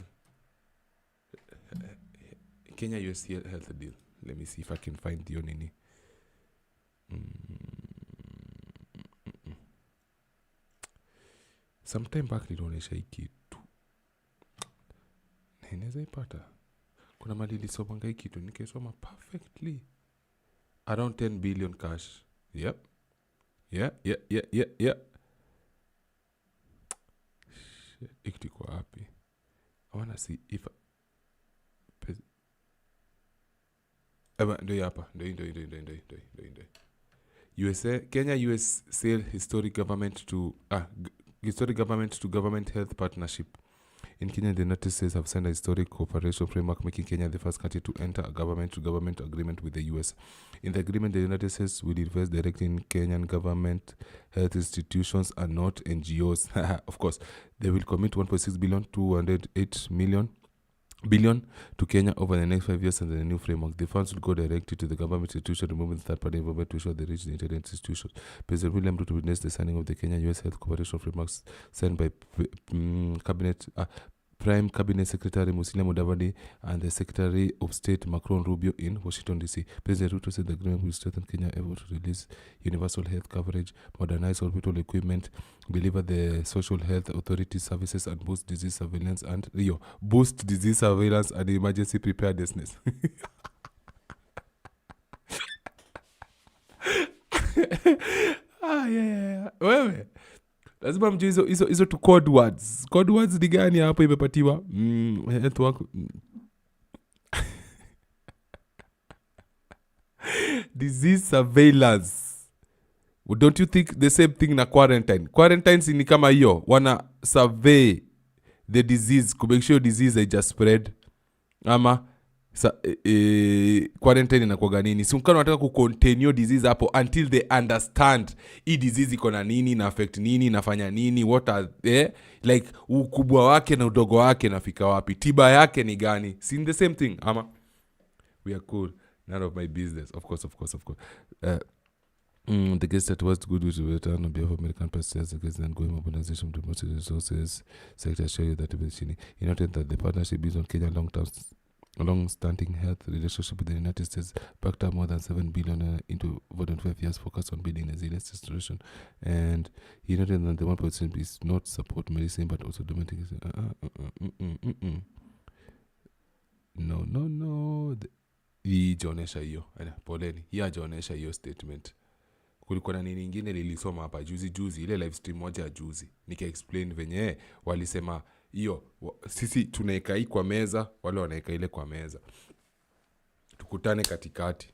Speaker 1: Kenya US health deal. Let me see if I can find the nini. Sometime back nilionyesha hii kitu. Naweza ipata. Kuna mali nilisoma hii kitu nikisoma perfectly. Around 10 billion cash. Yep. Yeah. Shit, iko wapi? I wanna see if ndio hapa. Ndio. USA Kenya US sale historic government to government health partnership. In Kenya, the notices have signed a historic cooperation framework, making Kenya the first country to enter a government-to-government agreement with the U.S. In the agreement, the United States will invest directly in Kenyan government health institutions and not NGOs. Of course, they will commit $1.6 billion, $208 billion to Kenya over the next 5 years under the new framework. The funds will go directly to the government institution, removing third-party involvement to ensure they reach the intended institutions. President William Ruto witnessed the signing of the Kenya-US Health Cooperation Framework signed by Prime Cabinet Secretary Musalia Mudavadi and the Secretary of State Macron Rubio in Washington, D.C. President Ruto said the agreement will strengthen Kenya's effort to release universal health coverage, modernize hospital equipment, deliver the social health authority services, and boost disease surveillance and emergency preparedness. Yeah. Wewe lazima mjue hizo tu code words. Code words ni gani hapo imepatiwa? Health work. Disease surveillance. Don't you think the same thing na quarantine ni kama hiyo, wana survey the disease to make sure disease just spread, ama quarantine inakuwa nini? Si mkano wanataka kucontain disease hapo until they understand hii disease iko na nini, na affect nini, nafanya nini, what are like ukubwa wake na udogo wake nafika wapi, tiba yake ni gani. Si the same thing, ama we are cool, none of my business. Of course. The case that was good with return on behalf of American pastors against the ongoing mobilization to promote resources sector show you that eventually in order that the partnership is on Kenya long-standing health relationship with the United States backed up more than $7 billion into more than 5 years focused on building resilience restoration, and he noted that the 1% is not support medicine but also domestic. No. Hii jaonesha hiyo. Poleni. Hii jaonesha hiyo statement. Kulikuwa na nini ingine lilisoma hapa juzi ile live stream moja ya juzi. Nika explain venye walisema hiyo sisi tunaeka hii kwa meza, wale wanaeka ile kwa meza. Tukutane katikati.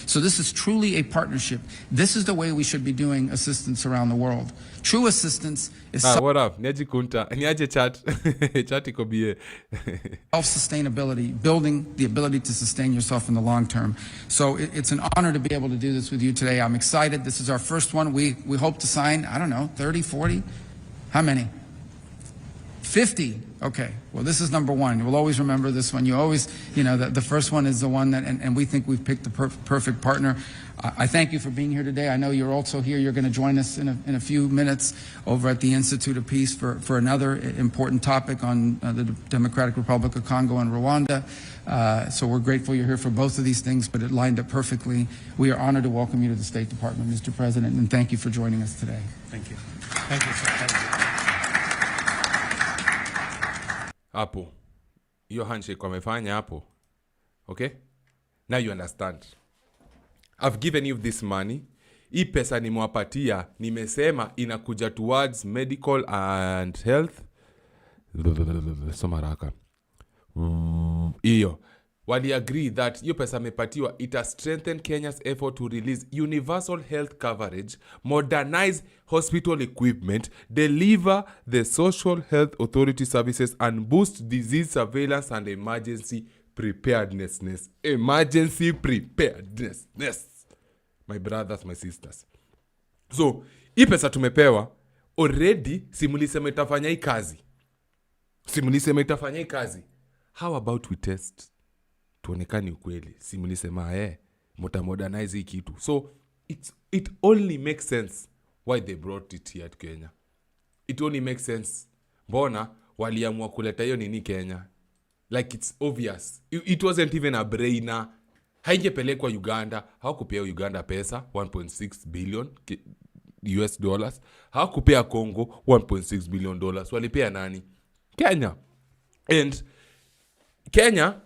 Speaker 14: So this is truly a partnership. This is the way we should be doing assistance around the world. True assistance is
Speaker 1: what up? Niaje kunta. Niaje chat. Chat iko bie.
Speaker 14: Self-sustainability, building the ability to sustain yourself in the long term. So it's an honor to be able to do this with you today. I'm excited. This is our first one. We hope to sign, I don't know, 30, 40? How many? 50. Okay. Well, this is number one. We'll always remember this one. You always, the first one is the one that, and we think we've picked the perfect partner. I thank you for being here today. I know you're also here. You're going to join us in a few minutes over at the Institute of Peace for another important topic on the Democratic Republic of Congo and Rwanda. So we're grateful you're here for both of these things, but it lined up perfectly. We are honored to welcome you to the State Department, Mr. President, and thank you for joining us today.
Speaker 7: Thank you. Thank you, sir. Thank you.
Speaker 1: Hapo. Hiyo handshake wamefanya hapo. Okay? Now you understand. I've given you this money. Hii pesa nimewapatia, nimesema inakuja towards medical and health. Soma haraka. Hiyo. Wali agree that hiyo pesa mepatiwa ita strengthen Kenya's effort to release universal health coverage, modernize hospital equipment, deliver the social health authority services, and boost disease surveillance and emergency preparedness. Emergency preparedness. My brothers, my sisters. So, hii pesa tumepewa already, simulisema itafanya hii kazi. How about we test? Tuonekani ukweli. Simulisema modernize hii kitu. So it only makes sense why they brought it here to Kenya. It only makes sense. Mbona waliamua kuleta hiyo nini Kenya? Like it's obvious. It wasn't even a brainer. Haingepelekwa Uganda. Hawakupea Uganda pesa 1.6 billion US dollars. Hawakupea Congo 1.6 billion dollars. Walipea nani? Kenya. And Kenya,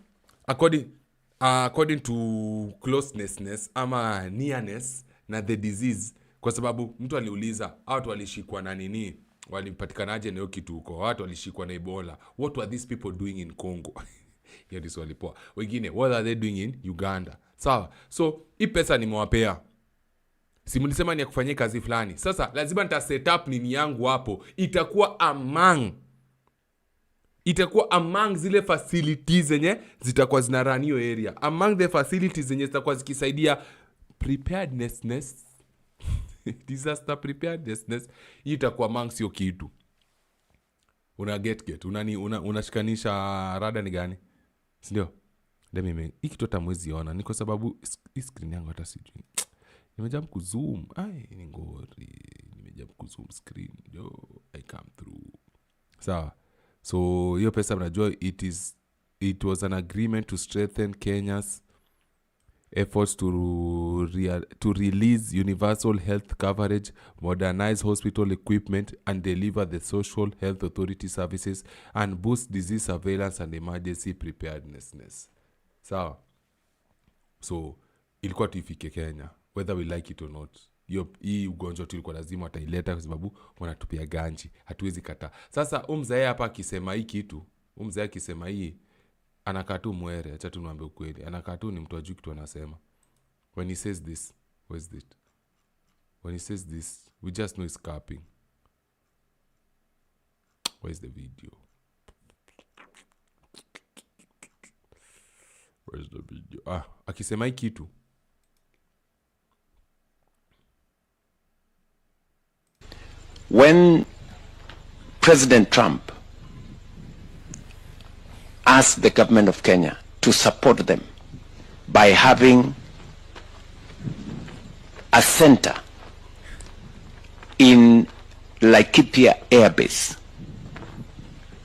Speaker 1: according to closeness ama nearness na the disease, kwa sababu mtu aliuliza watu walishikwa na nini, walipatikanaje na hiyo kitu huko, watu walishikwa na Ebola, what were these people doing in Congo? Hiyo ndio swali poa. Wengine, what are they doing in Uganda? Sawa. So hii pesa nimewapea, simulisema ni ya kufanyia kazi fulani. Sasa lazima nita set up nini yangu hapo, itakuwa among zile facilities zenye zitakuwa zinarun hiyo area. Among the facilities zenye zitakuwa zikisaidia preparedness. Disaster preparedness. Hii itakuwa among sio kitu. Get. Unashikanisha rada ni gani? Sindio? Hii kitu hata mwezi ona. Ni kwa sababu screen yangu hata sijui. Nimejaribu kuzoom. Ni ngori. Nimejaribu kuzoom screen. I come through. Sawa. So hiyo pesa mnajua it was an agreement to strengthen Kenya's efforts to release universal health coverage, modernize hospital equipment, and deliver the social health authority services, and boost disease surveillance and emergency preparedness. So ilikuwa tuifike Kenya, whether we like it or not. Hii ugonjwa tulikuwa lazima wataileta kwa sababu wanatupia ganji. Hatuwezi kataa. Sasa mzae hapa akisema hii kitu, mzae akisema hii, anakaa tu mwere, acha tu niwaambie ukweli. Anakaa tu ni mtu ajui kitu anasema. When he says this, what is it? when he says this, we just know he's capping. Where's the video? Where's the video? Akisema hii kitu.
Speaker 15: When President Trump asked the government of Kenya to support them by having a center in Laikipia Air Base,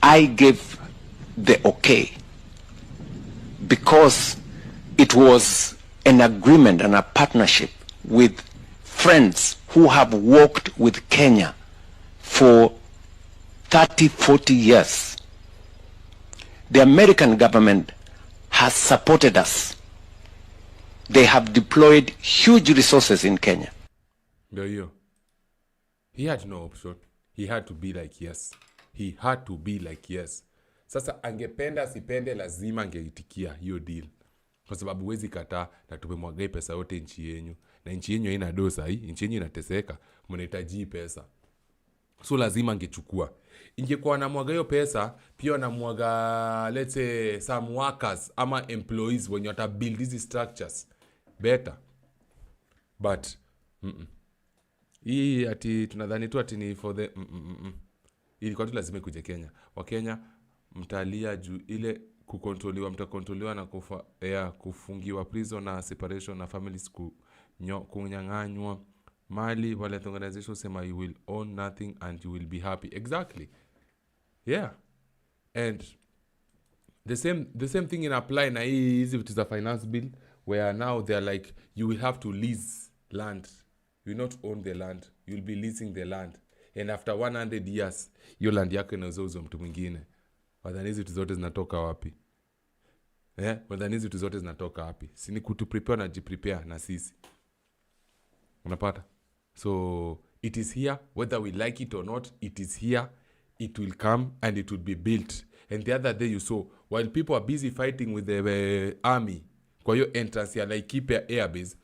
Speaker 15: I gave the okay because it was an agreement and a partnership with friends who have worked with Kenya for 30, 40 years. The American government has supported us. They have deployed huge resources in Kenya.
Speaker 1: He had no option. He had to be like yes. He had to be like yes. Sasa angependa sipende lazima angeitikia hiyo deal. Kwa sababu huwezi kataa na tumemwaga pesa yote nchi yenu. Na nchi yenu haina dosa hii, nchi yenu inateseka, mnahitaji pesa. So lazima angechukua. Ingekuwa na mwaga hiyo pesa, pia na mwaga let's say some workers ama employees when you have build these structures better. But hii ati tunadhani tu ati ni for the ilikuwa tu lazima kuje Kenya. Wa Kenya mtalia juu ile kukontroliwa, mtakontroliwa na kufungiwa prison na separation na families kunyang'anywa mali. Wale organization sema you will own nothing and you will be happy. Exactly. Yeah. And the same thing in apply na hizi vitu za finance bill where now they are like you will have to lease land. You will not own the land. You will be leasing the land. And after 100 years, hiyo land yako inauzwa mtu mwingine. Wadhani hizi vitu zote zinatoka wapi? Wadhani hizi vitu zote zinatoka wapi? Si ni kutu prepare na jiprepare na sisi. Unapata? So it is here, whether we like it or not, it is here. It will come and it will be built. And the other day you saw, while people are busy fighting with the army, kwa hiyo entrance ya Laikipia Air Base,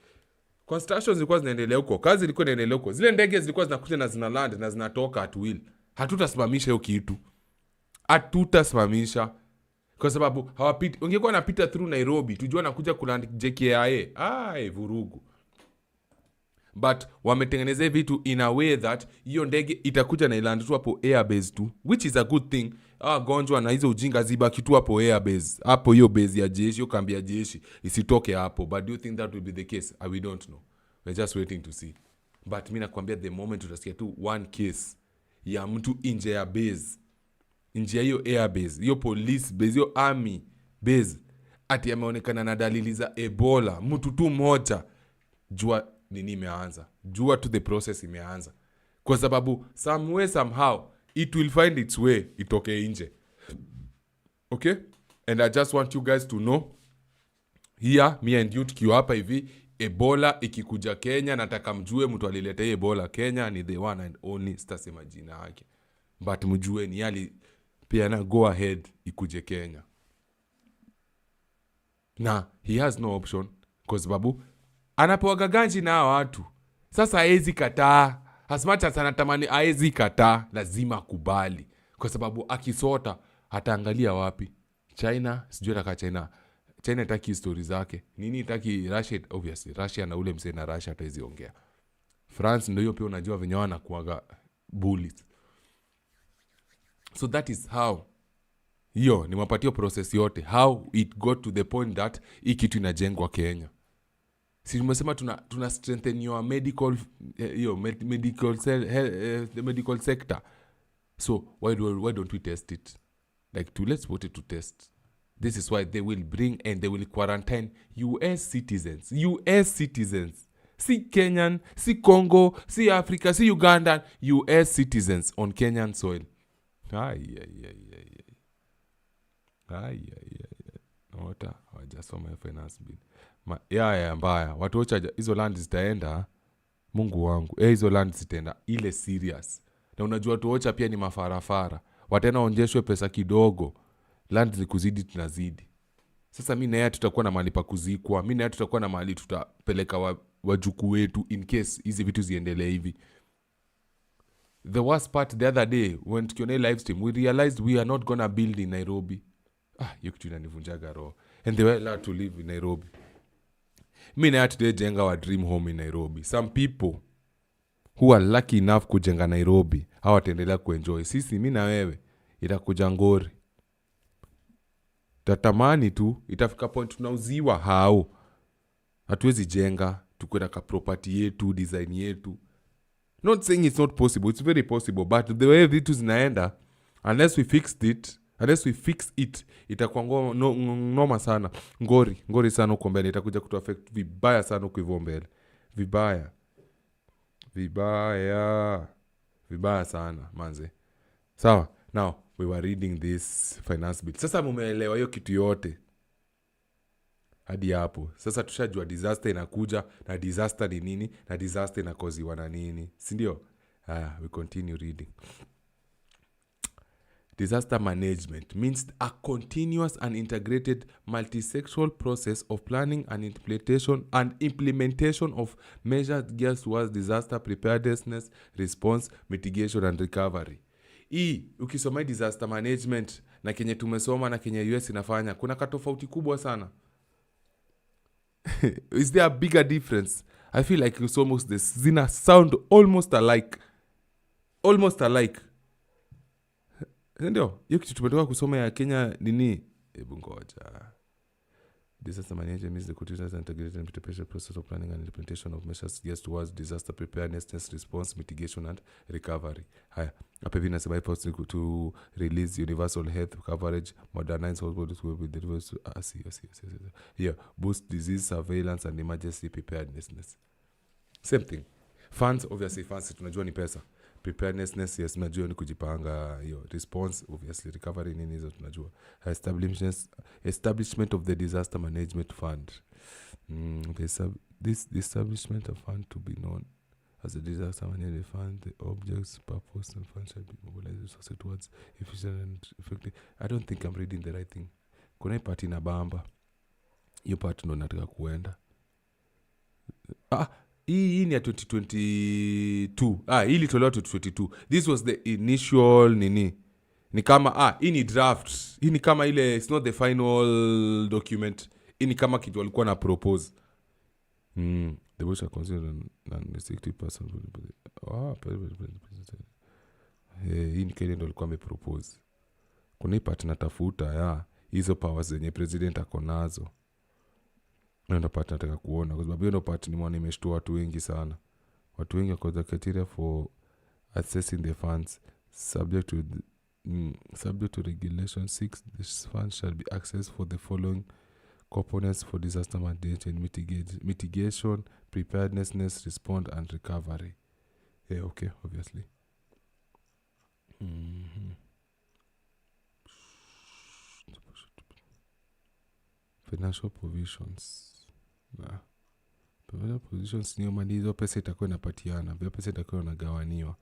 Speaker 1: construction zilikuwa zinaendelea huko, kazi ilikuwa inaendelea huko. Zile ndege zilikuwa zinakuja na zina land na zinatoka at will. Hatutasimamisha hiyo kitu. Hatutasimamisha. Kwa sababu hawapiti, ungekuwa napita through Nairobi, tujua nakuja kuland JKIA. Vurugu. But wametengeneza vitu in a way that hiyo ndege itakuja na iland tu hapo air base tu, which is a good thing. Gonjwa na hizo ujinga zibaki tu hapo air base, hapo hiyo base ya jeshi, hiyo kambi ya jeshi isitoke hapo. But do you think that will be the case? We don't know. We're just waiting to see. But mimi nakwambia the moment utasikia tu one case ya mtu nje ya base, nje ya hiyo air base, hiyo police base, hiyo army base, ati ameonekana na dalili za Ebola, mtu tu mmoja, jua nini imeanza. Jua to the process imeanza. Kwa sababu some way somehow it will find its way itoke nje. Okay? And I just want you guys to know here, me and you tukiwa hapa hivi, Ebola ikikuja Kenya, nataka mjue mtu alileta Ebola Kenya ni the one and only, sitasema jina yake. But mjue ni yali pia na go ahead ikuje Kenya. Na he has no option kwa sababu anapewa ganji na watu. Sasa haezi kataa. As much as anatamani haezi kataa, lazima kubali. Kwa sababu akisota ataangalia wapi? China, sijui ataka China. China itaki story zake. Nini itaki Russia? Obviously, Russia na ule msee na Russia hataezi ongea. France ndio hiyo pia unajua venye wanakuaga bullies. So that is how hiyo ni mapatio process yote. How it got to the point that hii kitu inajengwa Kenya. Si tumesema tuna strengthen your medical the medical sector. So why don't we test it? Like let's put it to test. This is why they will bring and they will quarantine US citizens. US citizens. Si Kenyan, si Congo, si Africa, si Uganda, US citizens on Kenyan soil. Nota, hawajasoma finance bill. Mbaya. Watu wacha hizo land zitaenda. Mungu wangu. Hizo land zitaenda ile serious. Na unajua watu wacha pia ni mafarafara. Watena onjeshwe pesa kidogo. Land zikuzidi tunazidi. Sasa mimi na yeye tutakuwa na mahali pa kuzikwa. Mimi na yeye tutakuwa na mahali tutapeleka wajukuu wetu in case hizi vitu ziendelee hivi. The worst part the other day when tukiona live stream we realized we are not gonna build in Nairobi. Hiyo kitu inanivunjaga roho. And they were allowed to live in Nairobi. Mimi na today jenga wa dream home in Nairobi. Some people who are lucky enough kujenga Nairobi hawataendelea kuenjoy. Sisi mimi na wewe itakuja ngori. Tatamani tu itafika point tunauziwa hao. Hatuwezi jenga tukwenda ka property yetu, design yetu. Not saying it's not possible, it's very possible, but the way vitu zinaenda, unless we fix it, itakuwa noma sana. Ngori sana huko mbele, itakuja kutu affect vibaya sana huko hivyo mbele. Vibaya sana manze. Sawa, now we were reading this finance bill. Sasa mumeelewa hiyo kitu yote. Hadi hapo. Sasa tushajua disaster inakuja na disaster ni nini na disaster inakoziwa na nini. Si ndio? We continue reading. Disaster management means a continuous and integrated multi-sectoral process of planning and implementation of measures geared towards disaster preparedness, response, mitigation and recovery. Ukisoma disaster management na kenye tumesoma na kenye US inafanya, kuna katofauti kubwa sana. Is there a bigger difference? I feel like it's almost this. Zina sound almost alike. Ndio, hiyo kitu tumetoka kusoma ya Kenya nini? Hebu ngoja. Disaster management means the continuous and integrated implementation process of planning and implementation of measures geared towards disaster preparedness, response, mitigation and recovery. Haya, hapa hivi nasema to release universal health coverage, modernize hospitals with the boost disease surveillance and emergency preparedness. Same thing. Funds, obviously funds tunajua ni pesa. Preparedness, yes, tunajua ni kujipanga. Response, obviously recovery nini hizo tunajua. Establishment of the disaster management fund. The establishment of fund to be known as a disaster management fund. The objects, purpose and funds shall be mobilized resources towards efficient and effective. I don't think I'm reading the right thing. Kuna party na bamba. Hiyo part ndo nataka kuenda. Hii ni ya 2022. Hii ilitolewa 2022. This was the initial nini. Ni kama hii ni draft. Hii ni kama ile, it's not the final document. Hii ni kama kitu walikuwa na propose. The board shall consider non-restrictive person. Hii ni kile ndo walikuwa wamepropose. Kuna hii part natafuta hizo powers zenye president ako nazo. Ndio part nataka kuona kwa sababu hiyo part ni mwana imeshtua watu wengi sana. Watu wengi wako the criteria for accessing the funds subject to regulation 6. This fund shall be accessed for the following components for disaster management, mitigation, preparedness, response and recovery. Okay, obviously. Financial provisions. Financial provisions ni mali hizo pesa itakuwa inapatiana, vile pesa itakuwa inagawaniwa.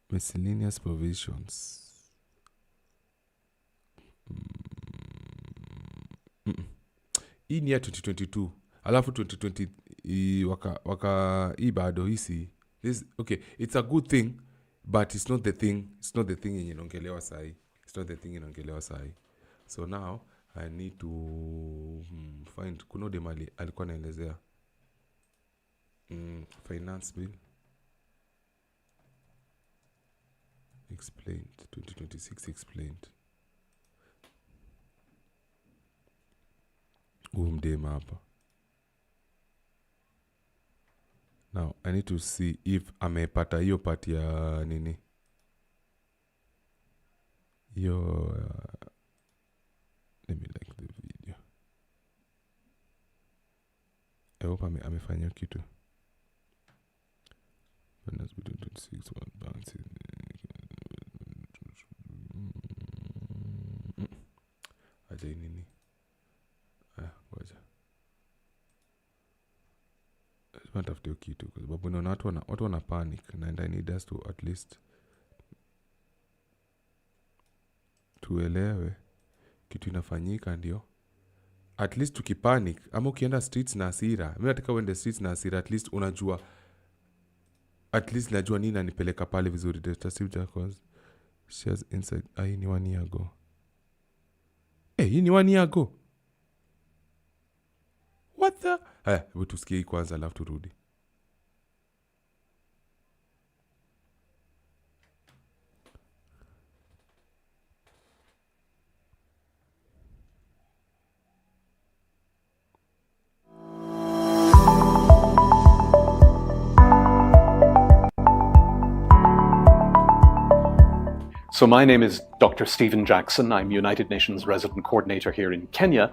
Speaker 1: Miscellaneous provisions. Hii ni ya 2022. Alafu 2020 hii bado hisi. Okay, it's a good thing but it's not the thing yenye inaongelewa sahi. So now I need to find kuna demali alikuwa anaelezea finance bill explained 2026 explained. Mdema hapa. Now I need to see if amepata hiyo part ya nini. Let me like the video. I hope amefanya kitu. Finance bill 26 one balance. Aje nini? Ngoja. Tunatafuta kitu kwa sababu naona watu wana panic and I need us to at least tuelewe kitu inafanyika ndio at least tukipanic ama ukienda streets na hasira, mimi nataka uende streets na hasira, at least unajua, at least najua nini anipeleka pale vizuri. Data Steve Jacobs shares inside. Hii ni 1 year ago. Hii ni 1 year ago. What the? Hebu tusikie hii kwanza alafu turudi.
Speaker 16: So my name is Dr. Stephen Jackson. I'm United Nations Resident Coordinator here in Kenya.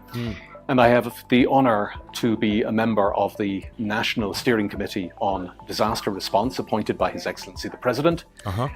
Speaker 16: And I have the honour to be a member of the National Steering Committee on Disaster Response appointed by His Excellency the President,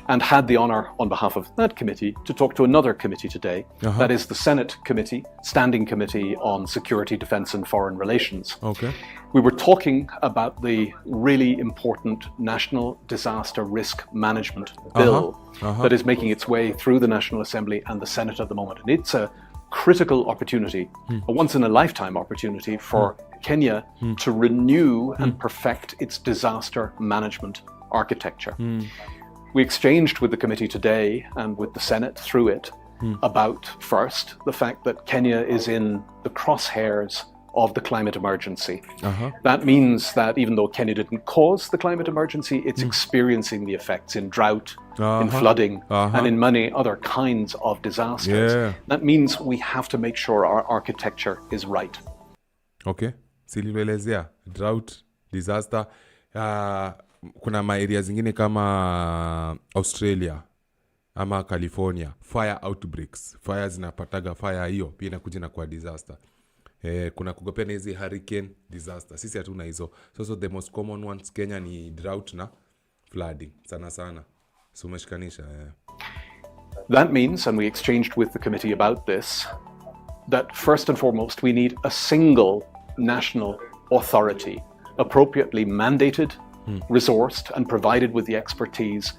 Speaker 16: and had the honour on behalf of that committee to talk to another committee today. That is the Senate Committee, Standing Committee on Security, Defence and Foreign Relations.
Speaker 1: Okay.
Speaker 16: We were talking about the really important National Disaster Risk Management Bill that is making its way through the National Assembly and the Senate at the moment. And it's a critical opportunity, a once-in-a-lifetime opportunity for Kenya to renew and perfect its disaster management architecture. We exchanged with the committee today and with the Senate through it about, first, the fact that Kenya is in the crosshairs of the climate emergency. That means that even though Kenya didn't cause the climate emergency, it's experiencing the effects in drought, in flooding, and in many other kinds of disasters. That means we have to make sure our architecture is right.
Speaker 1: Okay. Silielezea drought, disaster. Kuna maeria zingine kama Australia ama California, fire outbreaks. Fire zinapataga fire hiyo, pia inakuja na kwa disaster. Kuna kugopea na hizi hurricane disaster. Sisi hatuna hizo. So the most common ones Kenya ni drought na flooding. Sana sana. So umeshikanisha.
Speaker 16: That means, and we exchanged with the committee about this, that first and foremost we need a single national authority, appropriately mandated, resourced and provided with the expertise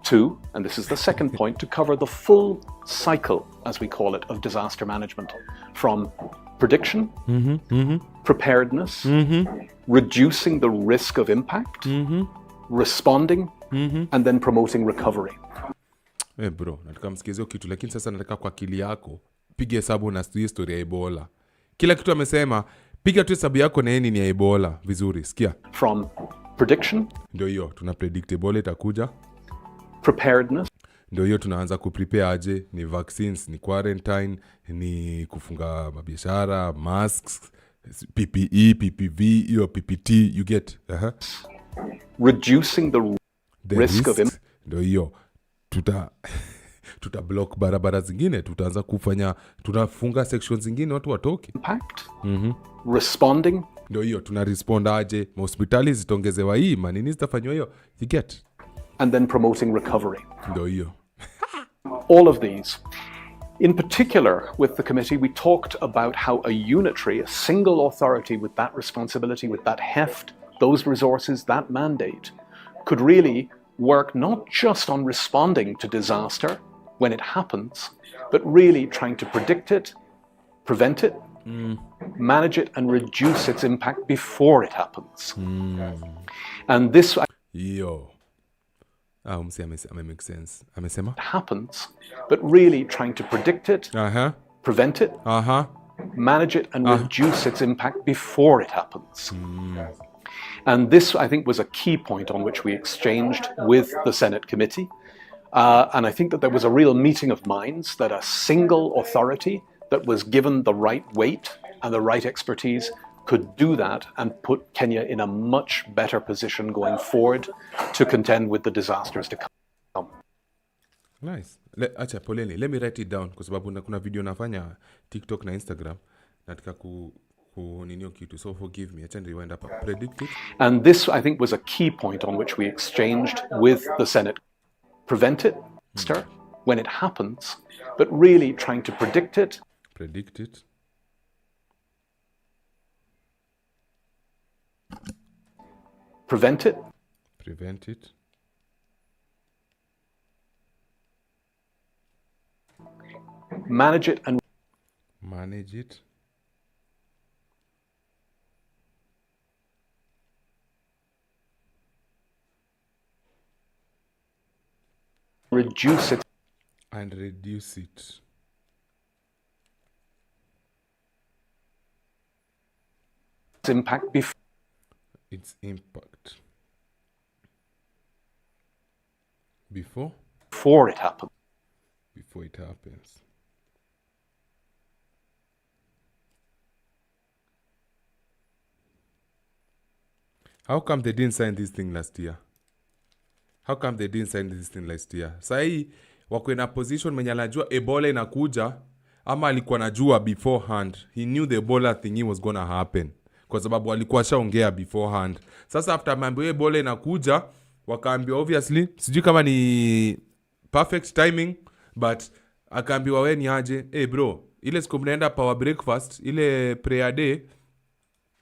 Speaker 16: to, and this is the second point, to cover the full cycle, as we call it, of disaster management, from prediction, preparedness, reducing the risk of impact, responding, and then promoting recovery.
Speaker 1: Bro, nataka msikize kitu, lakini sasa nataka kwa akili yako piga hesabu na historia ya Ebola. Kila kitu amesema, piga tu hesabu yako na nini ni Ebola vizuri. Sikia.
Speaker 16: From prediction,
Speaker 1: ndio hiyo tuna predict Ebola itakuja.
Speaker 16: Preparedness,
Speaker 1: ndio hiyo tunaanza kuprepare aje, ni vaccines, ni quarantine, ni kufunga mabiashara, masks, PPE, PPV, hiyo PPT, you get.
Speaker 16: Reducing the risk of impact.
Speaker 1: Ndio hiyo tuta block barabara zingine, tutaanza kufanya, tunafunga sections zingine watu watoke.
Speaker 16: Impact. Responding.
Speaker 1: Ndio hiyo tuna respond aje, hospitali zitongezewa hii, manini zitafanywa hiyo, you get.
Speaker 16: And then promoting recovery.
Speaker 1: Ndio hiyo.
Speaker 16: All of these. In particular, with the committee, we talked about how a unitary, a single authority with that responsibility, with that heft, those resources, that mandate, could really work not just on responding to disaster when it happens, but really trying to predict it, prevent it, manage it, and reduce its impact before it happens. And this...
Speaker 1: make sense. Amesema?
Speaker 16: Happens, but really trying to predict it, prevent it, manage it, and reduce its impact before it happens. And this, I think, was a key point on which we exchanged with the Senate committee. And I think that there was a real meeting of minds that a single authority that was given the right weight and the right expertise could do that and put Kenya in a much better position going forward to contend with the disasters to come.
Speaker 1: Nice. Acha poleni. Let me write it down kwa sababu kuna video nafanya TikTok na Instagram. Nataka ninio kitu. So forgive me. Acha rewind up. Predict it.
Speaker 16: And this, I think, was a key point on which we exchanged with the Senate. Prevent it, when it happens, but really trying to predict it.
Speaker 1: Predict it.
Speaker 16: Prevent it.
Speaker 1: Prevent it.
Speaker 16: Manage it and
Speaker 1: manage it.
Speaker 16: reduce its impact before it happens.
Speaker 1: Before it happens. How come they didn't sign this thing last year? Sahi wako in a position mwenye anajua Ebola inakuja, ama alikuwa anajua beforehand. He knew the Ebola thingy was gonna happen, kwa sababu alikuwa shaongea beforehand. Sasa after mambo Ebola inakuja, wakaambiwa obviously, sijui kama ni perfect timing, but akaambiwa we ni aje, bro, ile siku mnaenda power breakfast, ile prayer day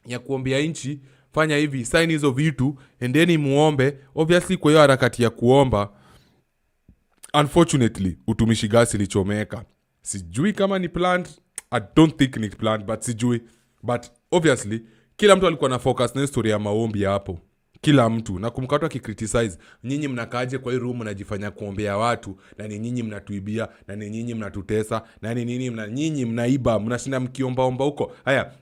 Speaker 1: ya kuombea nchi, fanya hivi, sign hizo vitu, endeni muombe. Obviously kwa hiyo harakati ya kuomba, unfortunately utumishi gasi ilichomeka. Sijui kama ni planned, I don't think ni planned, but sijui. But obviously kila mtu alikuwa na focus na story ya maombi hapo. Kila mtu, na kumkata akicriticize, nyinyi mnakaaje kwa hii room mnajifanya kuombea watu, na ni nyinyi mnatuibia, na ni nyinyi mnatutesa, na ni nyinyi mnaiba, mnashinda mkiomba huko. Haya,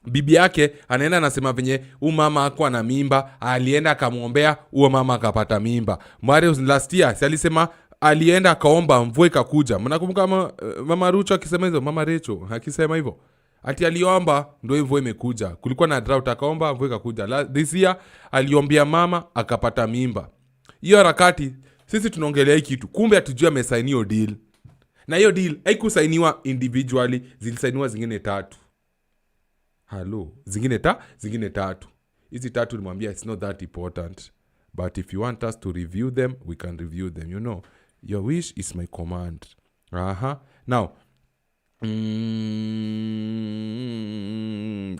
Speaker 1: bibi yake anaenda anasema venye mama hakuwa na mimba, alienda akamuombea, huo mama akapata mimba. Mario last year si alisema alienda akaomba mvua ikakuja. Mnakumbuka mama Rucho akisema hivyo, mama Recho akisema hivyo? Ati aliomba ndio mvua imekuja. Kulikuwa na drought, akaomba mvua ikakuja. This year aliombea mama akapata mimba. Hiyo harakati sisi tunaongelea hiki kitu. Kumbe hatujui amesainiwa deal. Na hiyo deal haikusainiwa individually, zilisainiwa zingine 3. Hello, zingine 3. Hizi 3 nimwambia it's not that important, but if you want us to review them, we can review them, you know. Your wish is my command. Now,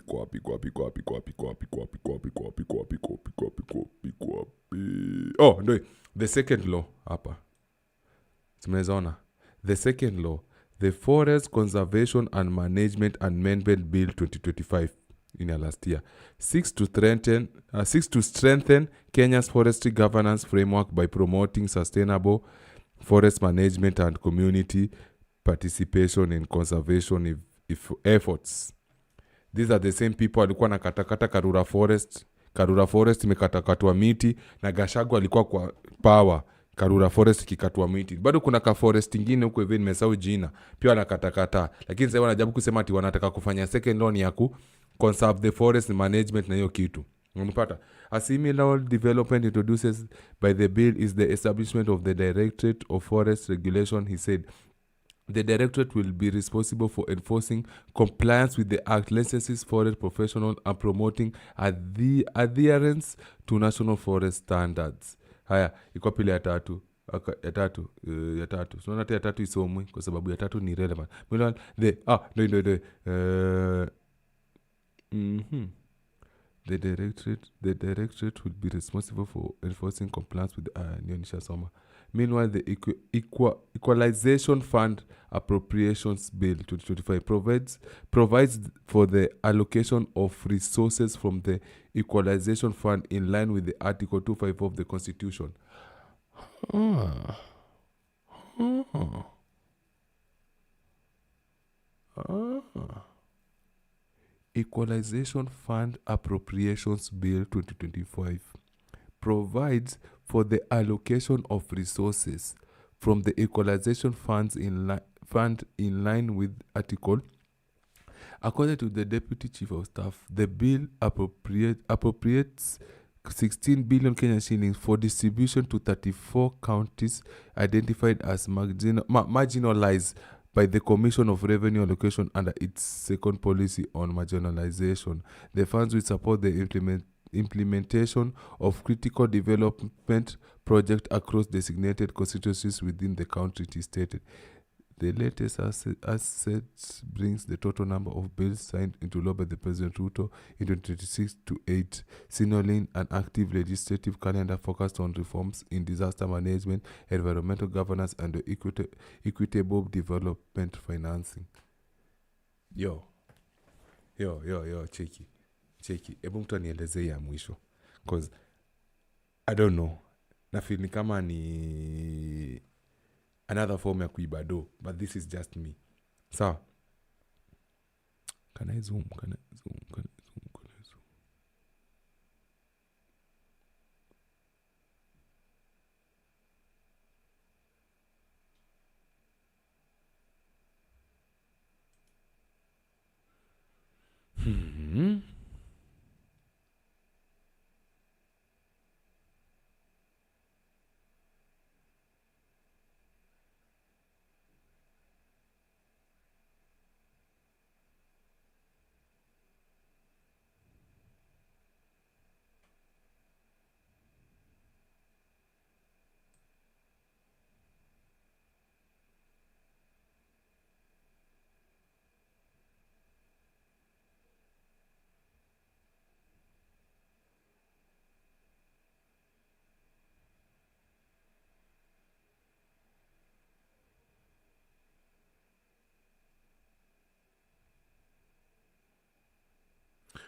Speaker 1: Kwapi. Oh, no, the second law hapa. Tumeona. The second law, the Forest Conservation and Management Amendment Bill 2025 in last year, seeks to strengthen Kenya's forestry governance framework by promoting sustainable forest management and community participation in conservation efforts. These are the same people walikuwa na katakata Karura Forest. Karura Forest imekatakatwa miti, na Gachagua alikuwa kwa power. Karura Forest kikatwa miti. Bado kuna ka forest ingine huko hivi nimesahau jina, pia wanakatakata. Lakini sasa wanajaribu kusema ati wanataka kufanya second law ya ku conserve the forest management na hiyo kitu. Unapata? A similar development introduces by the bill is the establishment of the Directorate of Forest Regulation, he said. The Directorate will be responsible for enforcing compliance with the Act, licenses forest professionals, and promoting adherence to national forest standards. Haya, iko pili ya tatu. So nata ya tatu isomwe kwa sababu ya tatu ni relevant. The directorate will be responsible for enforcing compliance with the Meanwhile, the Equalization Fund Appropriations Bill 2025 provides for the allocation of resources from the Equalization Fund in line with the Article 254 of the Constitution. Equalization Fund Appropriations Bill 2025 provides for the allocation of resources from the equalization fund in line with Article. According to the Deputy Chief of Staff, the bill appropriates 16 billion Kenyan shillings for distribution to 34 counties identified as marginalized by the Commission of Revenue Allocation under its second policy on marginalization. The funds will support the implementation of critical development projects across designated constituencies within the country, it is stated. The latest assets brings the total number of bills signed into law by the President Ruto in 2026 to 8, signaling an active legislative calendar focused on reforms in disaster management, environmental governance, and equitable development financing. Yo, cheki. Ebu mtu anielezee ya mwisho. Because I don't know. Na feel ni kama ni another form ya kuiba do, but this is just me. So, can I zoom?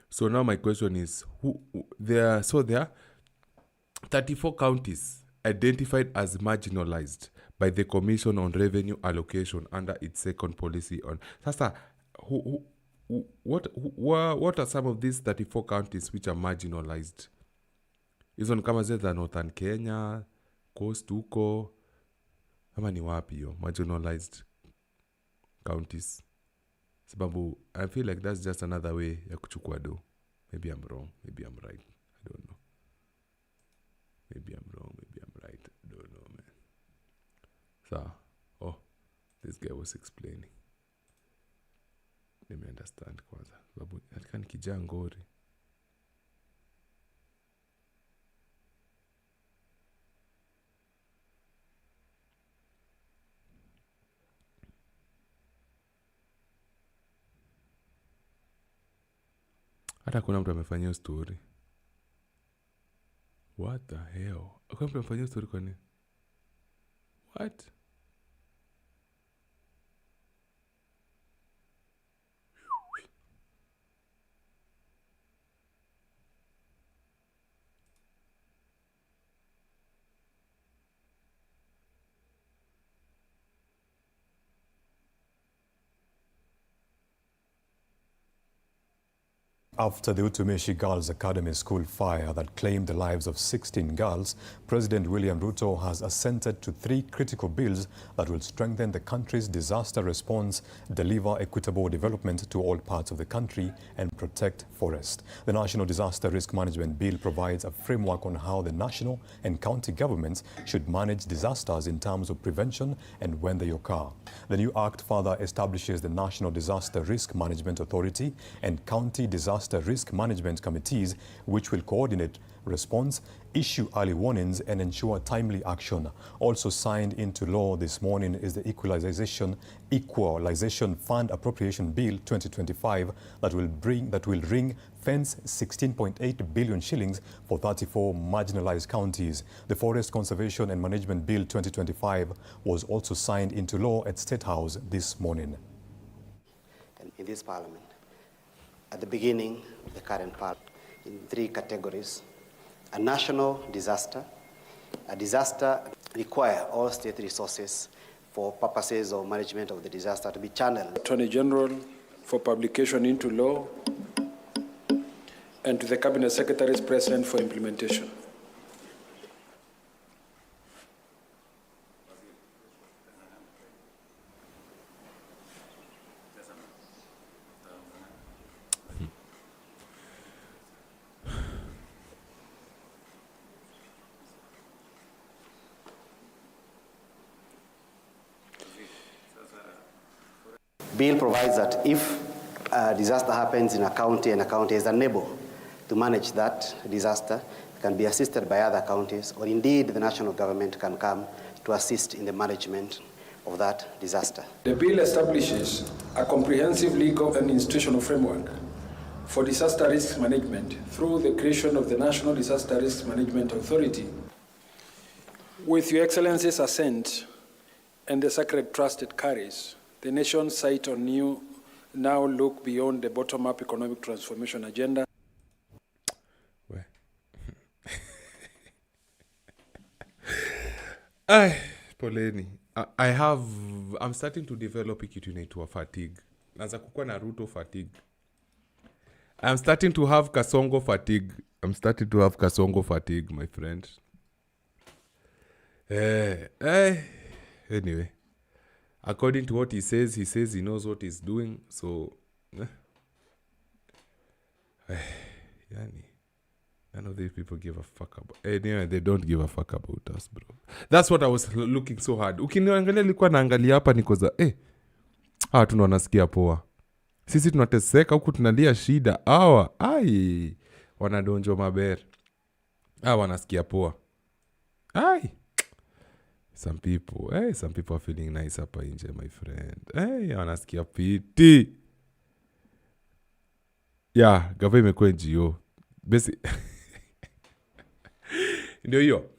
Speaker 1: So now my question is, there are 34 counties identified as marginalized by the Commission on Revenue Allocation under its second policy on. Sasa, what are some of these 34 counties which are marginalized? Hizo ni kama zile za Northern Kenya, Coast huko, ama ni wapi yo marginalized counties? Sababu I feel like that's just another way ya kuchukua do. Maybe I'm wrong, maybe I'm right. I don't know. Maybe I'm wrong, maybe I'm right. I don't know, man. So, this guy was explaining. Let me understand kwanza. Sababu katika nikijaa ngori. Hata kuna mtu amefanyia story. What the hell? Kuna mtu amefanyia story kwa nini? What?
Speaker 17: After the Utumishi Girls Academy school fire that claimed the lives of 16 girls, President William Ruto has assented to 3 critical bills that will strengthen the country's disaster response, deliver equitable development to all parts of the country, and protect forests. The National Disaster Risk Management Bill provides a framework on how the national and county governments should manage disasters in terms of prevention and when they occur. The new act further establishes the National Disaster Risk Management Authority and County Disaster Risk Management Committees, which will coordinate response, issue early warnings, and ensure timely action. Also signed into law this morning is the Equalization Fund Appropriation Bill 2025 that will ring-fence 16.8 billion shillings for 34 marginalized counties. The Forest Conservation and Management Bill 2025 was also signed into law at State House this morning.
Speaker 18: In this parliament, at the beginning of the current parliament, in 3 categories: a national disaster, a disaster require all state resources for purposes of management of the disaster to be channeled.
Speaker 19: Attorney General for publication into law, and to the Cabinet Secretaries present for implementation.
Speaker 18: Bill provides that if a disaster happens in a county and a county is unable to manage that disaster, it can be assisted by other counties, or indeed the national government can come to assist in the management of that disaster.
Speaker 19: The bill establishes a comprehensive legal and institutional framework for disaster risk management through the creation of the National Disaster Risk Management Authority. With Your Excellency's assent and the sacred trust it carries, the nation's sight on you now look beyond the bottom-up economic transformation agenda.
Speaker 1: Ay, poleni. I'm starting to develop kitu inaitwa fatigue. Naanza kukua na Ruto fatigue. I'm starting to have Kasongo fatigue, my friend. Anyway, according to what he says he knows what he's doing. So, yani, none of these people give a fuck about. Anyway, they don't give a fuck about us, bro. That's what I was looking so hard. Ukiniangalia nilikuwa naangalia hapa niko za tunasikia poa. Sisi tunateseka huku tunalia shida. Wanadonjo mabere. Wanasikia poa. Some people are feeling nice hapa nje, my friend. Wanasikia piti. Gava imekuwa NGO. Basi. Ndio hiyo.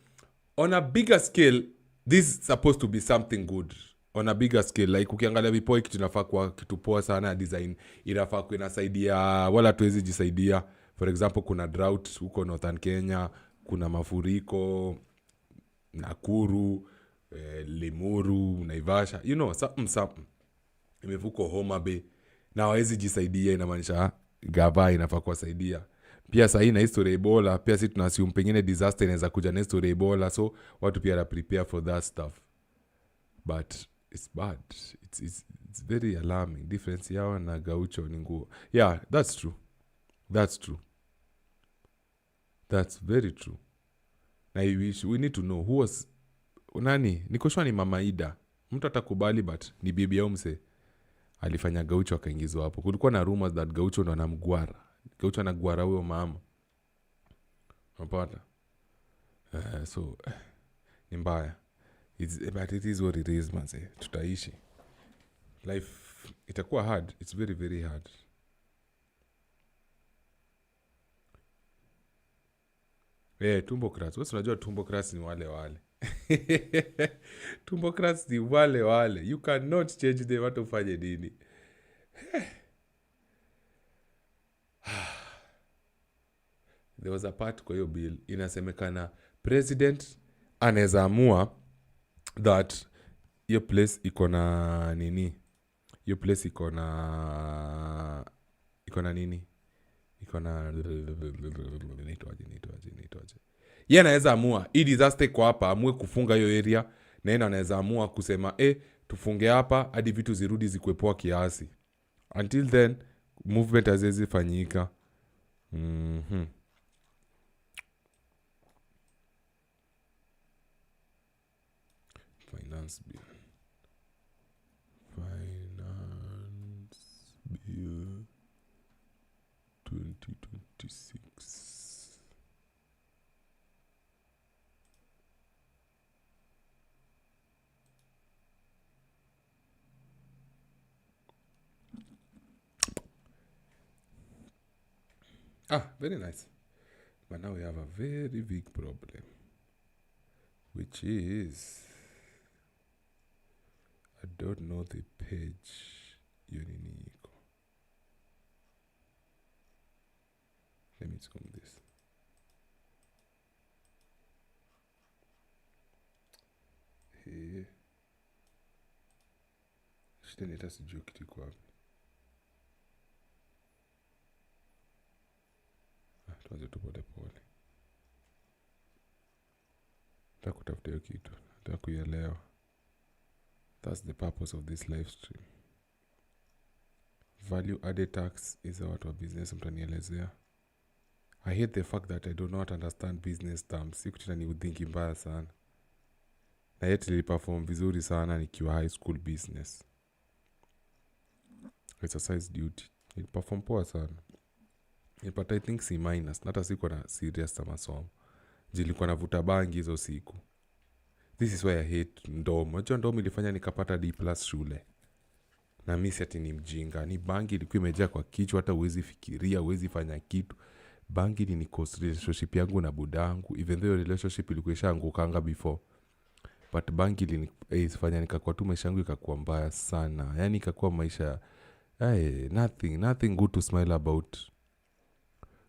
Speaker 1: On a bigger scale, this is supposed to be something good. On a bigger scale, like ukiangalia vipoi kitu inafaa kuwa kitu poa sana, design inafaa kuwa inasaidia wala tuwezi jisaidia. For example, kuna drought huko Northern Kenya, kuna mafuriko Nakuru, Limuru, Naivasha, you know, something. Imevuko Homa Bay na hawezi jisaidia, inamaanisha gava inafaa kuwasaidia. Pia sahi na history Ebola, pia sisi tunasum pengine disaster inaweza kuja na history Ebola, so watu pia prepare for that stuff. But it's bad. It's very alarming. Difference yao na Gaucho ni nguo. Yeah, that's true. That's very true. Na we need to know who was nani. Nikoshwa ni Mama Ida. Mtu atakubali but ni bibi yao mse alifanya Gaucho akaingizwa hapo. Kulikuwa na rumors that Gaucho ndo anamgwara. Gaucho anagwara huyo mama. Unapata? So ni mbaya. But it is what it is, man. Tutaishi. Life itakuwa hard. It's very, very hard. Tumbocrats. Wewe unajua Tumbocrats ni wale. Tumbocrats ni wale. You cannot change them, watu ufanye nini. There was a part kwa hiyo bill inasemekana president anaweza amua that hiyo place iko na nini. Hiyo place iko na nini? Iko na nitoaje. Yeye anaweza amua hii disaster kwa hapa, amue kufunga hiyo area, na yeye anaweza amua kusema tufunge hapa hadi vitu zirudi zikuepoa kiasi. Until then movement haziwezi fanyika. Finance bill 2026. Very nice. But now we have a very big problem, which is I don't know the page Uninico. Let me zoom this. Here. Shida nita sijui kitu iko wapi. Tuanze tu pole. Takutafuta hiyo kitu. Takuielewa. That's the purpose of this live stream. Value added tax is a watu wa business mtanielezea. I hate the fact that I do not understand business terms. Siku tena ni udhingi mbaya sana. Na yet niliperform vizuri sana nikiwa high school business. Exercise duty. Niliperform poa sana. But I think C-. Nata sikuwa na serious sama masomo. Nilikuwa navuta bangi hizo siku. This is why I hate ndom. Unajua ndom ilifanya nikapata D+ shule. Na mimi ati ni mjinga. Ni bangi ilikuwa imejaa kwa kichwa, hata huwezi fikiria, huwezi fanya kitu. Bangi ni cause relationship yangu na budangu. Even though relationship ilikuwa ishaangukanga before. But bangi ilifanya nikakuwa tu maisha yangu ikakuwa mbaya sana. Yaani ikakuwa maisha nothing good to smile about.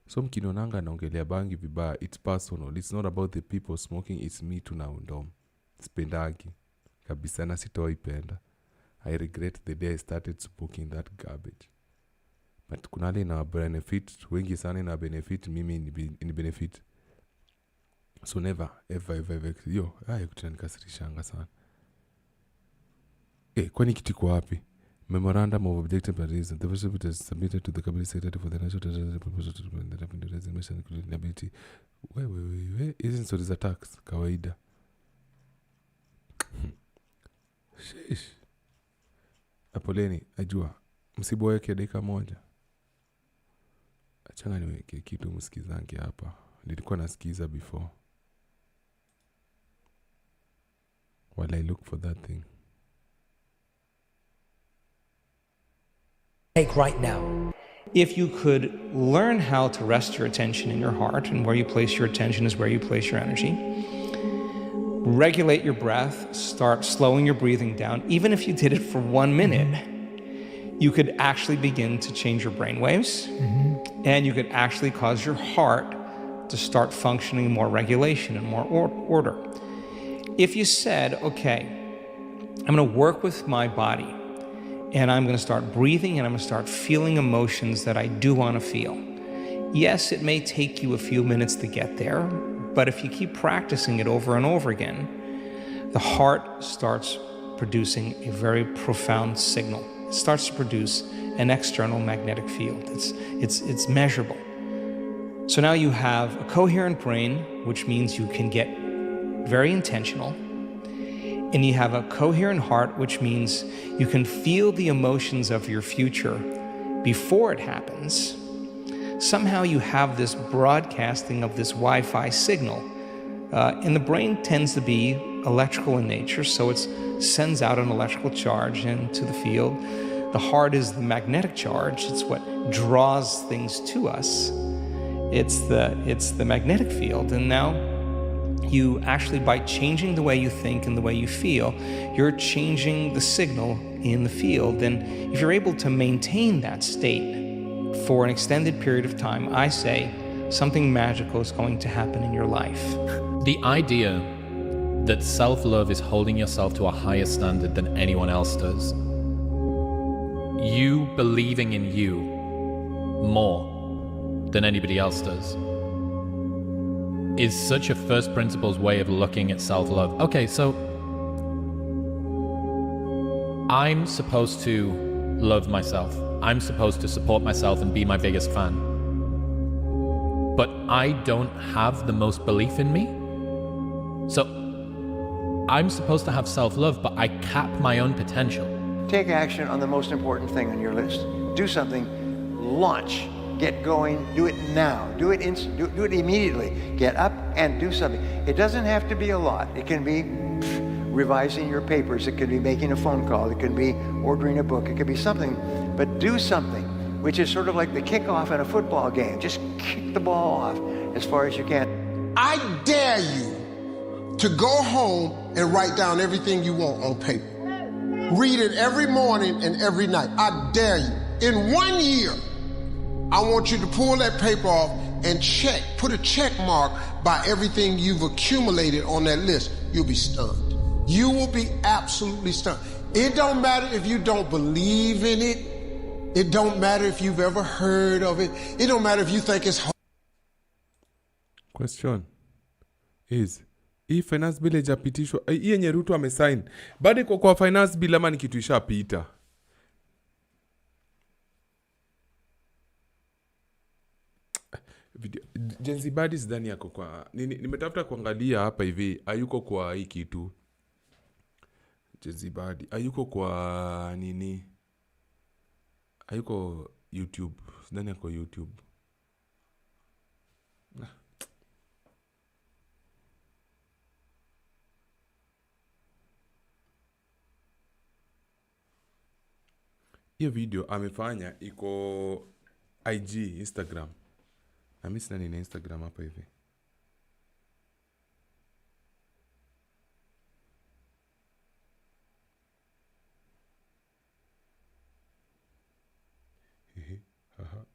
Speaker 1: So mkinonanga naongelea bangi vibaya, it's personal. It's not about the people smoking, it's me tu na ndom. Spendagi. kabisa na sitoipenda. I regret the day I started smoking that garbage. But kuna wale ina benefit, wengi sana ina benefit, mimi ni benefit. So never, ever. Yo, kutunanikasirishanga sana. Kwani kiti kwa wapi? Memorandum of Objective and Reason. The first bit is submitted to the Cabinet Secretary for the National Proposal to the Resignation including ability. Wait. Isn't so a tax? Kawaida. Sheesh. Apoleni, ajua. Msibo weke dakika moja. Achana niweke kitu msikizange hapa. Nilikuwa nasikiza before. While I look for that thing.
Speaker 20: Right now. If you could learn how to rest your attention in your heart, and where you place your attention is where you place your energy, regulate your breath, start slowing your breathing down, even if you did it for 1 minute, you could actually begin to change your brain waves, and you could actually cause your heart to start functioning more regulation and more order. If you said, okay, I'm going to work with my body, and I'm going to start breathing, and I'm going to start feeling emotions that I do want to feel. Yes, it may take you a few minutes to get there, but if you keep practicing it over and over again, the heart starts producing a very profound signal. It starts to produce an external magnetic field. It's measurable. So now you have a coherent brain, which means you can get very intentional. And you have a coherent heart, which means you can feel the emotions of your future before it happens. Somehow you have this broadcasting of this Wi-Fi signal. And the brain tends to be electrical in nature, so it sends out an electrical charge into the field. The heart is the magnetic charge. It's what draws things to us. It's the magnetic field. And now you actually, by changing the way you think and the way you feel, you're changing the signal in the field. And if you're able to maintain that state for an extended period of time, I say something magical is going to happen in your life.
Speaker 21: The idea that self-love is holding yourself to a higher standard than anyone else does, you believing in you more than anybody else does, is such a first principles way of looking at self-love. Okay, so I'm supposed to love myself. I'm supposed to support myself and be my biggest fan. But I don't have the most belief in me. So I'm supposed to have self-love, but I cap my own potential.
Speaker 22: Take action on the most important thing on your list. Do something. Launch. Get going. Do it now. Do it immediately. Get up and do something. It doesn't have to be a lot. It can be revising your papers. It could be making a phone call. It could be ordering a book. It could be something. But do something, which is sort of like the kickoff in a football game. Just kick the ball off as far as you can.
Speaker 23: I dare you to go home and write down everything you want on paper. Read it every morning and every night. I dare you. In 1 year, I want you to pull that paper off and put a check mark by everything you've accumulated on that list. You'll be stunned. You will be absolutely stunned. It don't matter if you don't believe in it. It don't matter if you've ever heard of it. It don't matter if you think it's hard.
Speaker 1: Question is, hii finance bill haijapitishwa, hii yenye Ruto amesign, bado iko kwa finance bill ama ni kitu ishapita? Jenzi badi sidhani yako kwa nimetafuta kuangalia hapa hivi, hayuko kwa hii kitu. Jenzi badi hayuko kwa nini, hayuko YouTube, sidhani yako YouTube. Hiyo video amefanya iko IG, Instagram. Na mimi sina nini Instagram hapa hivi. Haha.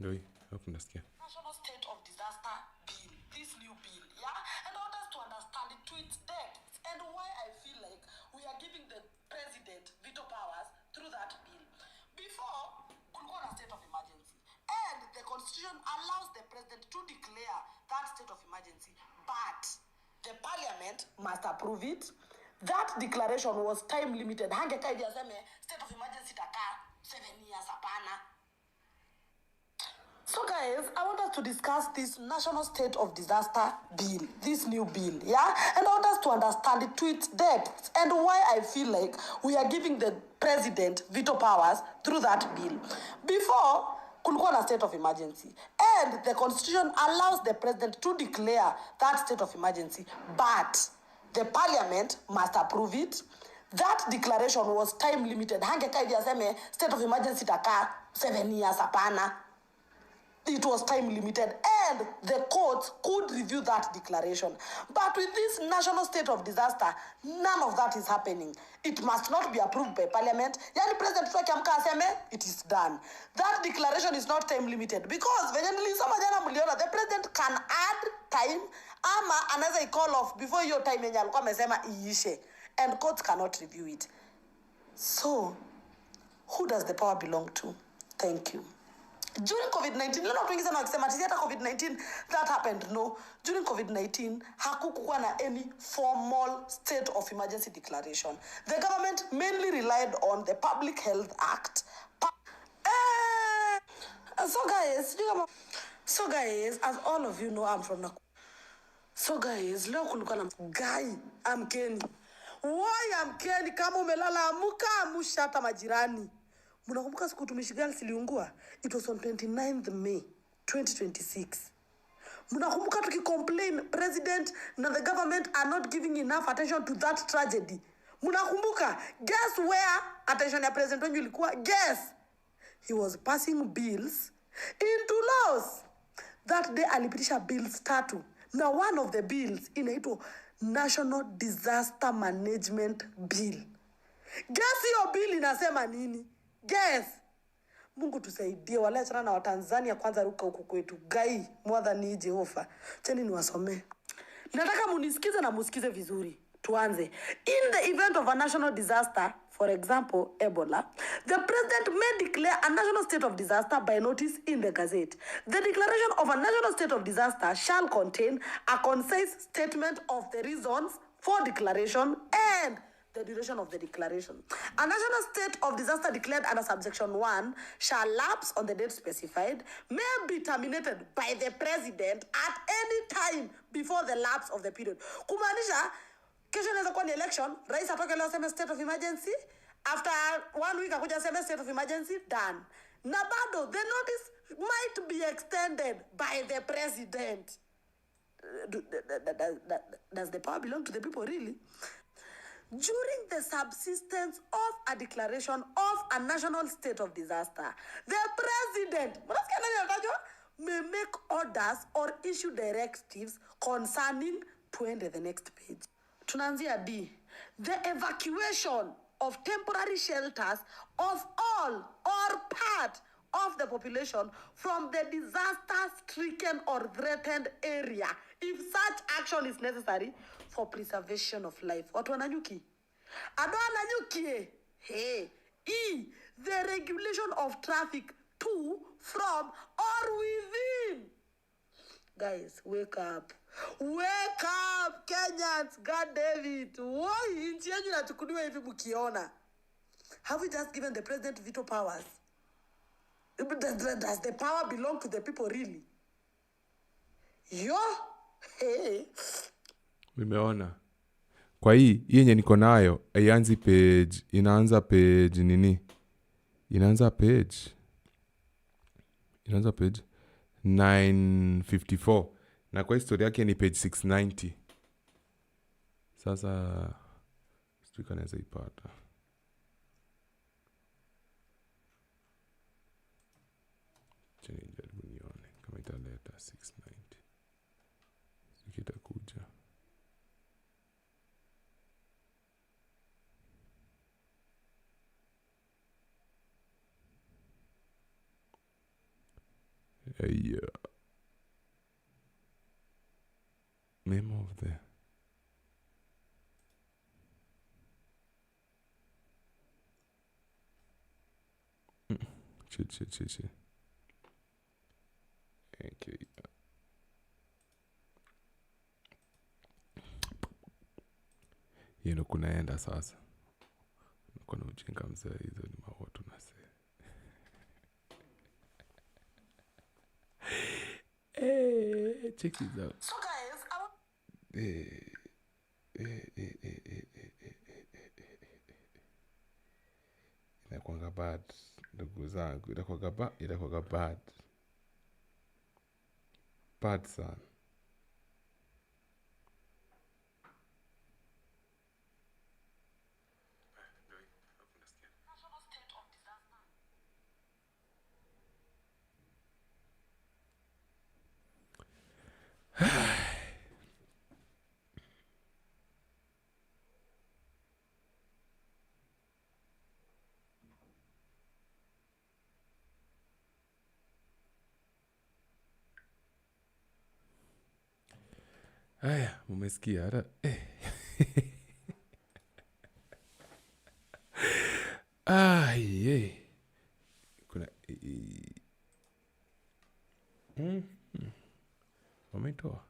Speaker 1: Ndio hii. Hapo nasikia.
Speaker 13: National state of disaster bill, this new bill, yeah? And I want us to understand it to its depth and why I feel like we are giving the president veto powers through that bill. Before, kulikuwa na state of emergency. And the constitution allows the president to declare that state of emergency, but the parliament must approve it. That declaration was time limited. Hangeka hivi aseme state of emergency takaa 7 years hapana. So guys, I want us to discuss this national state of disaster bill, this new bill, yeah? And I want us to understand it to its depth and why I feel like we are giving the president veto powers through that bill. Before, kulikuwa na state of emergency. And the constitution allows the president to declare that state of emergency, but the parliament must approve it. That declaration was time limited. Hangeka hivi aseme state of emergency takaa 7 years hapana. It was time limited and the courts could review that declaration. But with this national state of disaster, none of that is happening. It must not be approved by parliament. Yani president tukiamka aseme, it is done. That declaration is not time limited because venye nilisoma jana mliona the president can add time ama anaweza call off before your time yenye alikuwa amesema iishe, and courts cannot review it. So, who does the power belong to? Thank you. During COVID-19, leo watu wengi sana wakisema ati hata COVID-19 that happened. No, during COVID-19 hakukuwa na any formal state of emergency declaration. The government mainly relied on the Public Health Act. So guys, as all of you know, I'm from Nakuru. So guys, leo kulikuwa na guy, amkeni. Why amkeni? Kama umelala amuka, amusha hata majirani. Mnakumbuka siku tumishi girls iliungua? It was on 29th May 2026. Mnakumbuka tukicomplain president na the government are not giving enough attention to that tragedy? Mnakumbuka? Guess where attention ya president wenyu ilikuwa? Guess. He was passing bills into laws. That day alipitisha bills 3. Now one of the bills inaitwa National Disaster Management Bill. Guess hiyo bill inasema nini? Guess. Mungu tusaidie, wale achana na Watanzania kwanza ruka huku kwetu. Gai, mwadha ni Jehova. Cheni niwasomee. Nataka munisikize na musikize vizuri. Tuanze. In the event of a national disaster, for example, Ebola, the president may declare a national state of disaster by notice in the Gazette. The declaration of a national state of disaster shall contain a concise statement of the reasons for declaration and the duration of the declaration. A national state of disaster declared under subsection 1 shall lapse on the date specified, may be terminated by the president at any time before the lapse of the period. Kumaanisha, kesho inaweza kuwa ni election, rais atoke leo sema state of emergency, after 1 week akuja sema state of emergency, done. Na bado, the notice might be extended by the president. Does the power belong to the people really? During the subsistence of a declaration of a national state of disaster, the president may make orders or issue directives concerning, twende the next page. Tunanzia D. The evacuation of temporary shelters of all or part of the population from the disaster-stricken or threatened area, if such action is necessary for preservation of life. Watu wananyuki? Ado wananyuki? Hey. E. The regulation of traffic to, from, or within. Guys, wake up. Wake up, Kenyans. God David. Why? Inchi yenyu natukudiwa hivi mukiona. Have we just given the president veto powers? Does the power belong to the people really? Yo, hey.
Speaker 1: Nimeona. Kwa hii yenye niko nayo, haianzi page, inaanza page nini? Inaanza page 954. Na kwa historia yake ni page 690. Sasa sijui kama naweza ipata. Cheni jaribu nione kama italeta 690. Ikitakuja. Name of the shit. Okay. Hiyo ndo kunaenda sasa. Kuna ujinga mzee, hizo ni mawoto na se. Check this out.
Speaker 13: So guys,
Speaker 1: Inakuanga bad, ndugu zangu. Inakuanga bad. Bad sana. Haya, umesikia hata kuna wametoa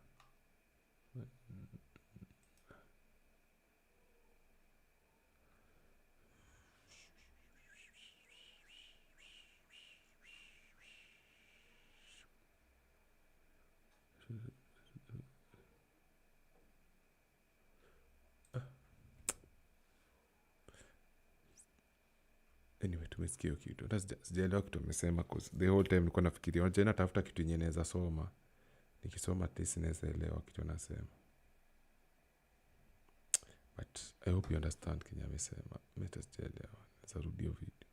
Speaker 1: anyway, tumesikia kitu. Sijaelewa kitu amesema cause the whole time nilikuwa nafikiria je, natafuta kitu yenye naweza soma. Nikisoma at least naweza elewa kitu anasema. But I hope you understand Kenya amesema. Mimi sijaelewa. Naweza rudia video.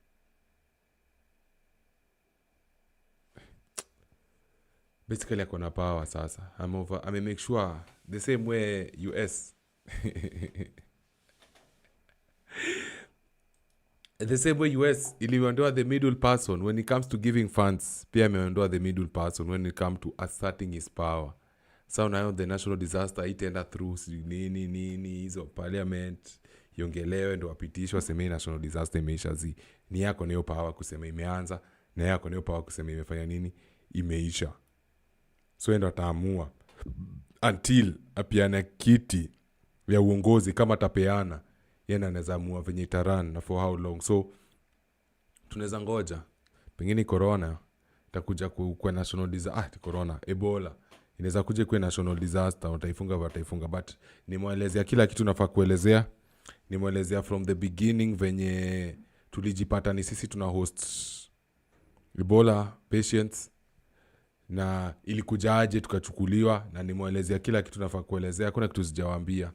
Speaker 1: Basically akona power sasa. I make sure the same way US the same way US iliondoa the middle person when it comes to giving funds, pia ameondoa the middle person when it comes to asserting his power. So now the national disaster itaenda through nini hizo parliament iongelewe ndo wapitishwe waseme national disaster imeisha. Ni yako niyo power kusema imeanza, na yako niyo power kusema imefanya nini imeisha. So ndo ataamua until apiana kiti ya uongozi. Kama tapeana yeye anaweza amua venye itaran na for how long. So tunaweza ngoja pengine corona itakuja kwa national disaster. Corona, Ebola inaweza kuja kwa national disaster, wataifunga but nimeelezea kila kitu nafaa kuelezea. Nimeelezea from the beginning venye tulijipata ni sisi tuna host Ebola patients na ilikujaje tukachukuliwa, na nimeelezea kila kitu nafaa kuelezea. Kuna kitu sijawaambia.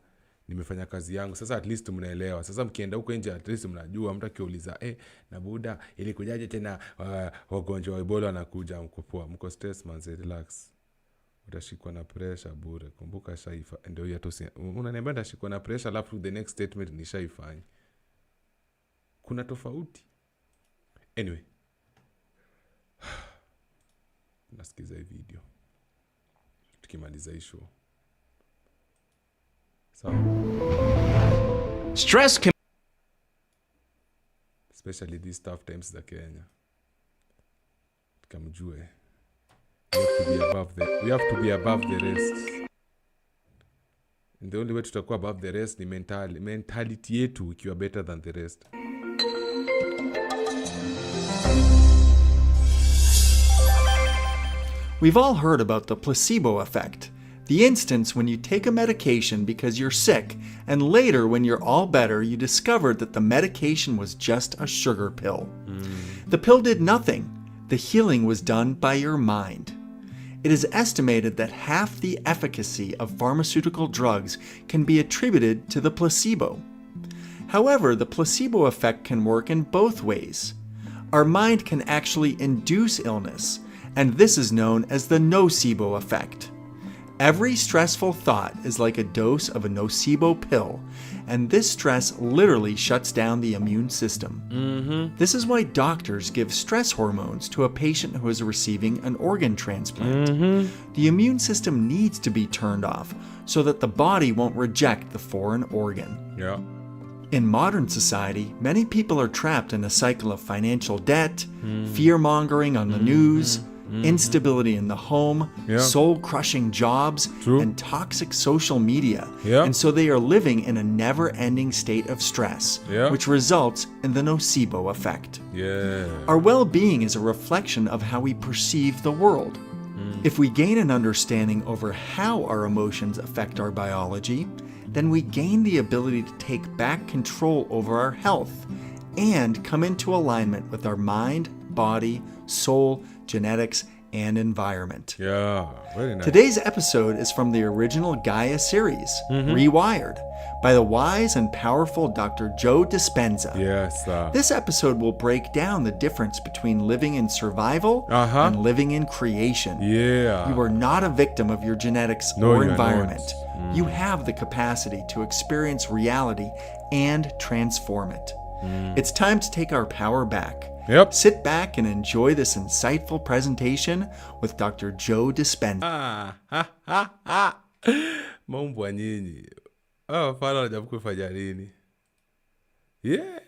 Speaker 1: Nimefanya kazi yangu. Sasa at least mnaelewa. Sasa mkienda huko nje at least mnajua, mtakiuliza na buda ilikujaje tena wagonjwa wa Ebola wanakuja, mko poa, mko stress man, relax. Utashikwa na pressure bure. Kumbuka shaifa ndio hiyo tosi. Unaniambia ndashikwa na pressure alafu the next statement ni shaifanya. Kuna tofauti. Anyway, nasikiza hii video tukimaliza hii show.
Speaker 2: Stress can,
Speaker 1: especially these tough times za Kenya. Tukamjue. We have to be above the rest. And the only way tutakuwa above the rest ni mentality yetu ikiwa better than the rest.
Speaker 2: We've all heard about the placebo effect. The instance when you take a medication because you're sick, and later when you're all better, you discovered that the medication was just a sugar pill. The pill did nothing. The healing was done by your mind. It is estimated that half the efficacy of pharmaceutical drugs can be attributed to the placebo. However, the placebo effect can work in both ways. Our mind can actually induce illness, and this is known as the nocebo effect. Every stressful thought is like a dose of a nocebo pill, and this stress literally shuts down the immune system. This is why doctors give stress hormones to a patient who is receiving an organ transplant. The immune system needs to be turned off so that the body won't reject the foreign organ.
Speaker 1: Yeah.
Speaker 2: In modern society, many people are trapped in a cycle of financial debt, fear-mongering on the news, instability in the home, soul-crushing jobs, and toxic social media. And so they are living in a never-ending state of stress, which results in the nocebo effect. Our well-being is a reflection of how we perceive the world. If we gain an understanding over how our emotions affect our biology, then we gain the ability to take back control over our health and come into alignment with our mind, body, soul, genetics, and environment.
Speaker 1: Yeah, very nice.
Speaker 2: Today's episode is from the original Gaia series, Rewired, by the wise and powerful Dr. Joe Dispenza.
Speaker 1: Yes.
Speaker 2: This episode will break down the difference between living in survival and living in creation.
Speaker 1: Yeah.
Speaker 2: You are not a victim of your genetics or environment. You have the capacity to experience reality and transform it. It's time to take our power back. Sit back and enjoy this insightful presentation with Dr. Joe Dispenza.
Speaker 1: Mambo nyinyi. Fala wajaribu kufanya nini? Yeah.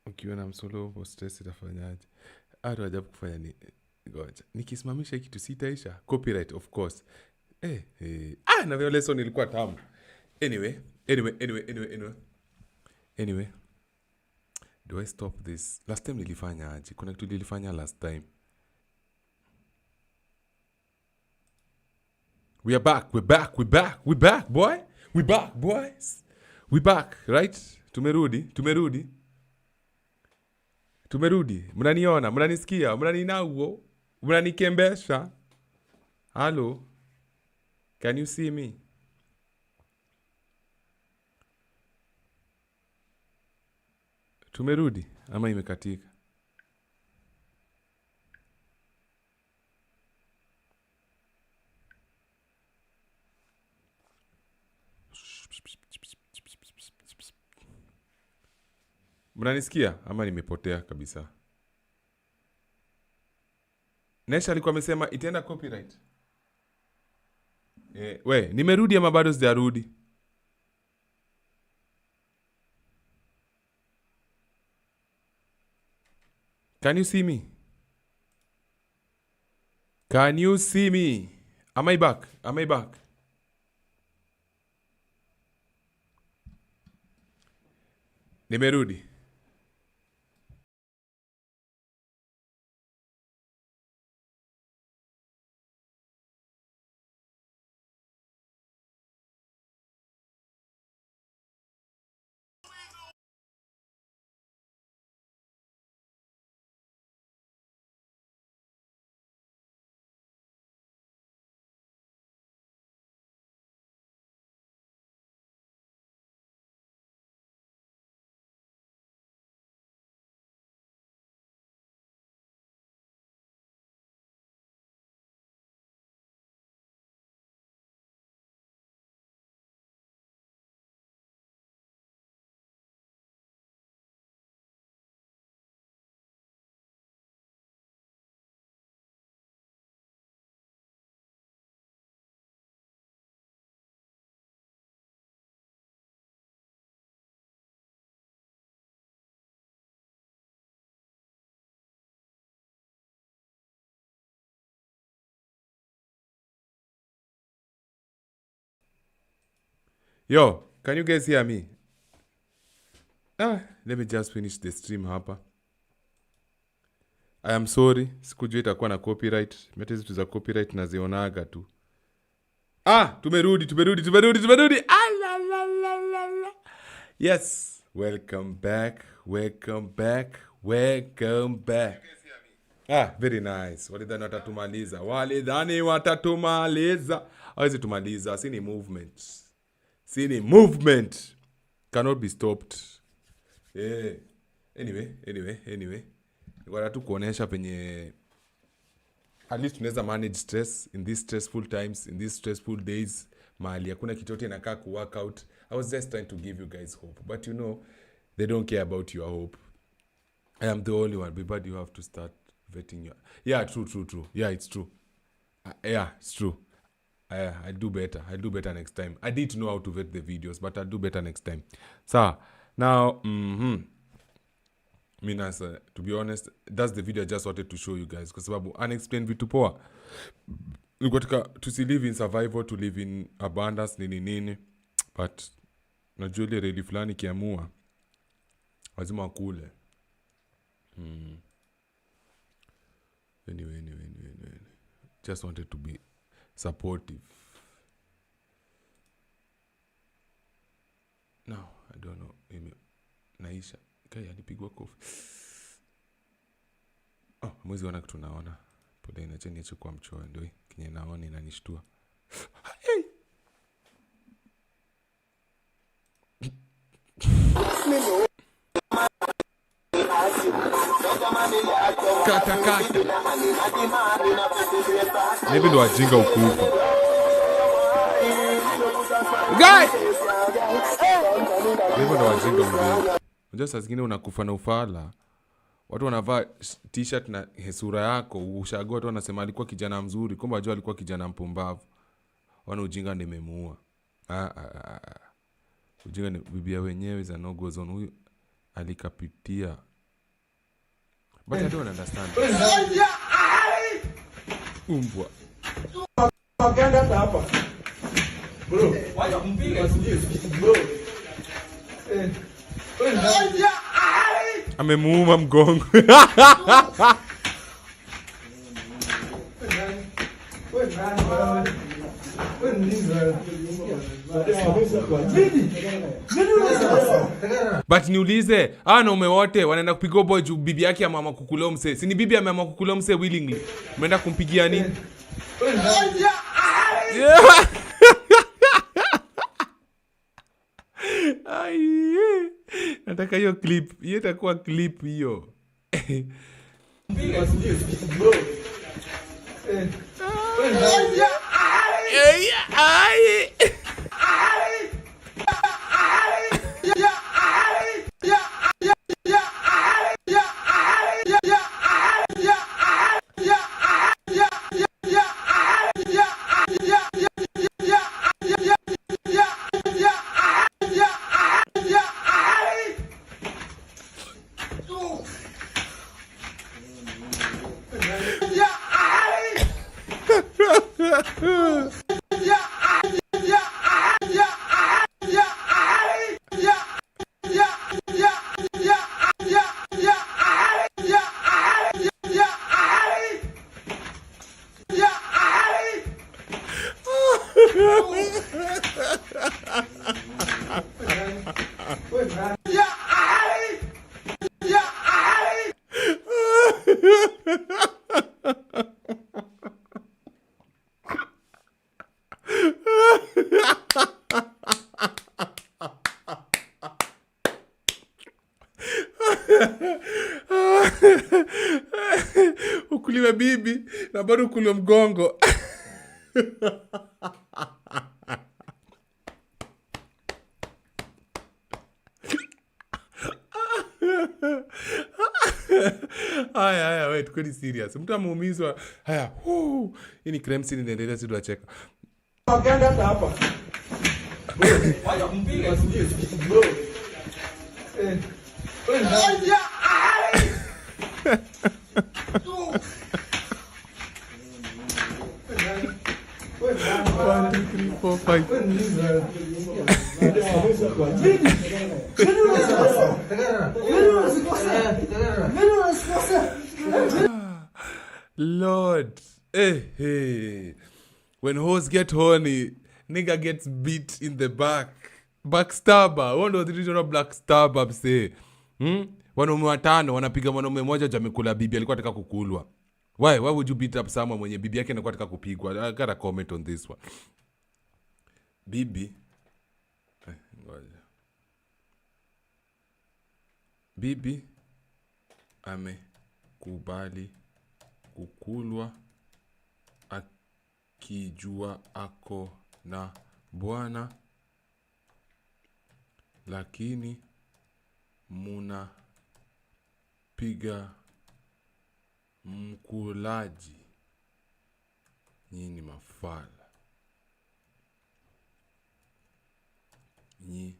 Speaker 1: Ukiona msolo stress itafanyaje? Wajaribu kufanya nini? Ngoja. Nikisimamisha kitu sitaisha. Copyright of course. Na vile lesson ilikuwa tamu. Anyway. Do I stop this? Last time nilifanya aje? Kuna kitu nilifanya last time. We are back, boy. We back, boys. We back, right? Tumerudi. Mnaniona, mnanisikia, mnaninauo, mnanikembesha. Hello? Can you see me? Tumerudi ama imekatika? Mnanisikia ama nimepotea kabisa? Nesha alikuwa amesema itaenda copyright. Nimerudi ama bado sijarudi? Can you see me? Can you see me? Am I back? Nimerudi. Yo, can you guys hear me? Let me just finish the stream hapa. I am sorry, sikujua itakuwa na copyright. Mete zitu za copyright nazionaga tu. Tumerudi. Yes, welcome back. Very nice. Walidhani watatumaliza. Hawezi tumaliza. Sini movement. Cannot be stopped. Anyway. Nikuwa tu kuonesha penye at least tunaweza manage stress in these stressful times, in these stressful days. Mahali hakuna kitu yote inakaa ku work out. I was just trying to give you guys hope, but you know they don't care about your hope. I am the only one, but you have to start vetting your... Yeah, true. Yeah, it's true. Yeah, it's true. I'll do better next time. I didn't know how to vet the videos, but I'll do better next time. So, now, to be honest, that's the video I just wanted to show you guys. Kwa sababu unexplained vitu poa. To live in survival, to live in abundance, nini. But, najua ile ready fulani kiamua. Lazima wakule. Anyway. Just wanted to be supportive. No, I don't know. Naisha. Kai alipigwa kofi. Mwezi wana kitu naona. Pole inache niache kwa mchoyo ndio kinye naona inanishtua. Hey. Kata. Maybe ndo wajinga ukufa. Guy! Maybe ndo wajinga mbili. Unajua saa zingine unakufa na ufala. Watu wanavaa t-shirt na sura yako. Ushago watu wanasema alikuwa kijana mzuri. Kumbe wajua alikuwa kijana mpumbavu. Wana ujinga nimemuua. Ujinga ni bibia wenyewe za no goes on. Huyu alikapitia. But I don't understand. Umbwa. Bro, wacha kumpiga bro. Amemuuma mgongo. But niulize, naume wote wanaenda kupiga boy juu bibi yake ameamua kukulea mse. Si ni bibi ameamua kukulea mse willingly. Umeenda kumpigia nini? Yeah. Nataka hiyo clip. Hiyo itakuwa clip hiyo. Ukuliwe bibi na bado ukuliwe mgongo. Haya, wait, kweli serious. Mtu ameumizwa. Haya, hii ni crime scene inaendelea, si tuacheka. Wakaenda hapa. Wacha kumpiga bro. Lord, hey. When hoes get horny, nigga gets beat in the back. Backstabber. One of the original backstabber say. Wanaume watano wanapiga mwanaume mmoja juu amekula bibi alikuwa anataka kukulwa. Why would you beat up someone mwenye bibi yake anakuwa anataka kupigwa? I got a comment on this one. Bibi. Ngoja. Bibi amekubali kukulwa akijua ako na bwana, lakini muna piga mkulaji. Nyinyi mafala. Nyinyi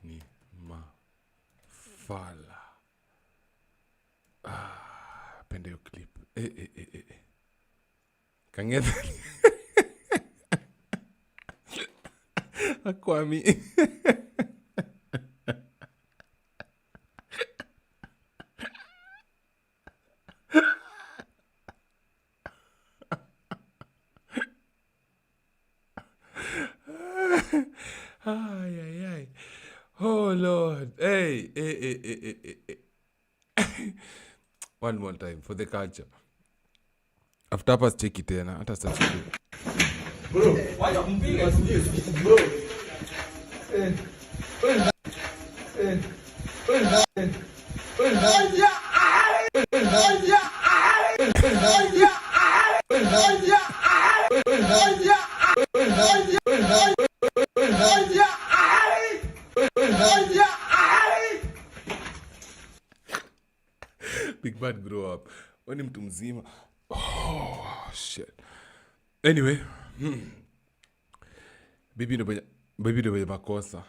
Speaker 1: ni mafala. Pende hiyo clip. Kangetha. Akwami. Ay. Oh Lord. Hey. One more time for the culture. After pass check it tena. Hata sasa check. Bro, why you kumpiga this? Bro. Big bad grow up. Wani mtu mzima. Oh shit. Anyway, bibi ndo benye makosa.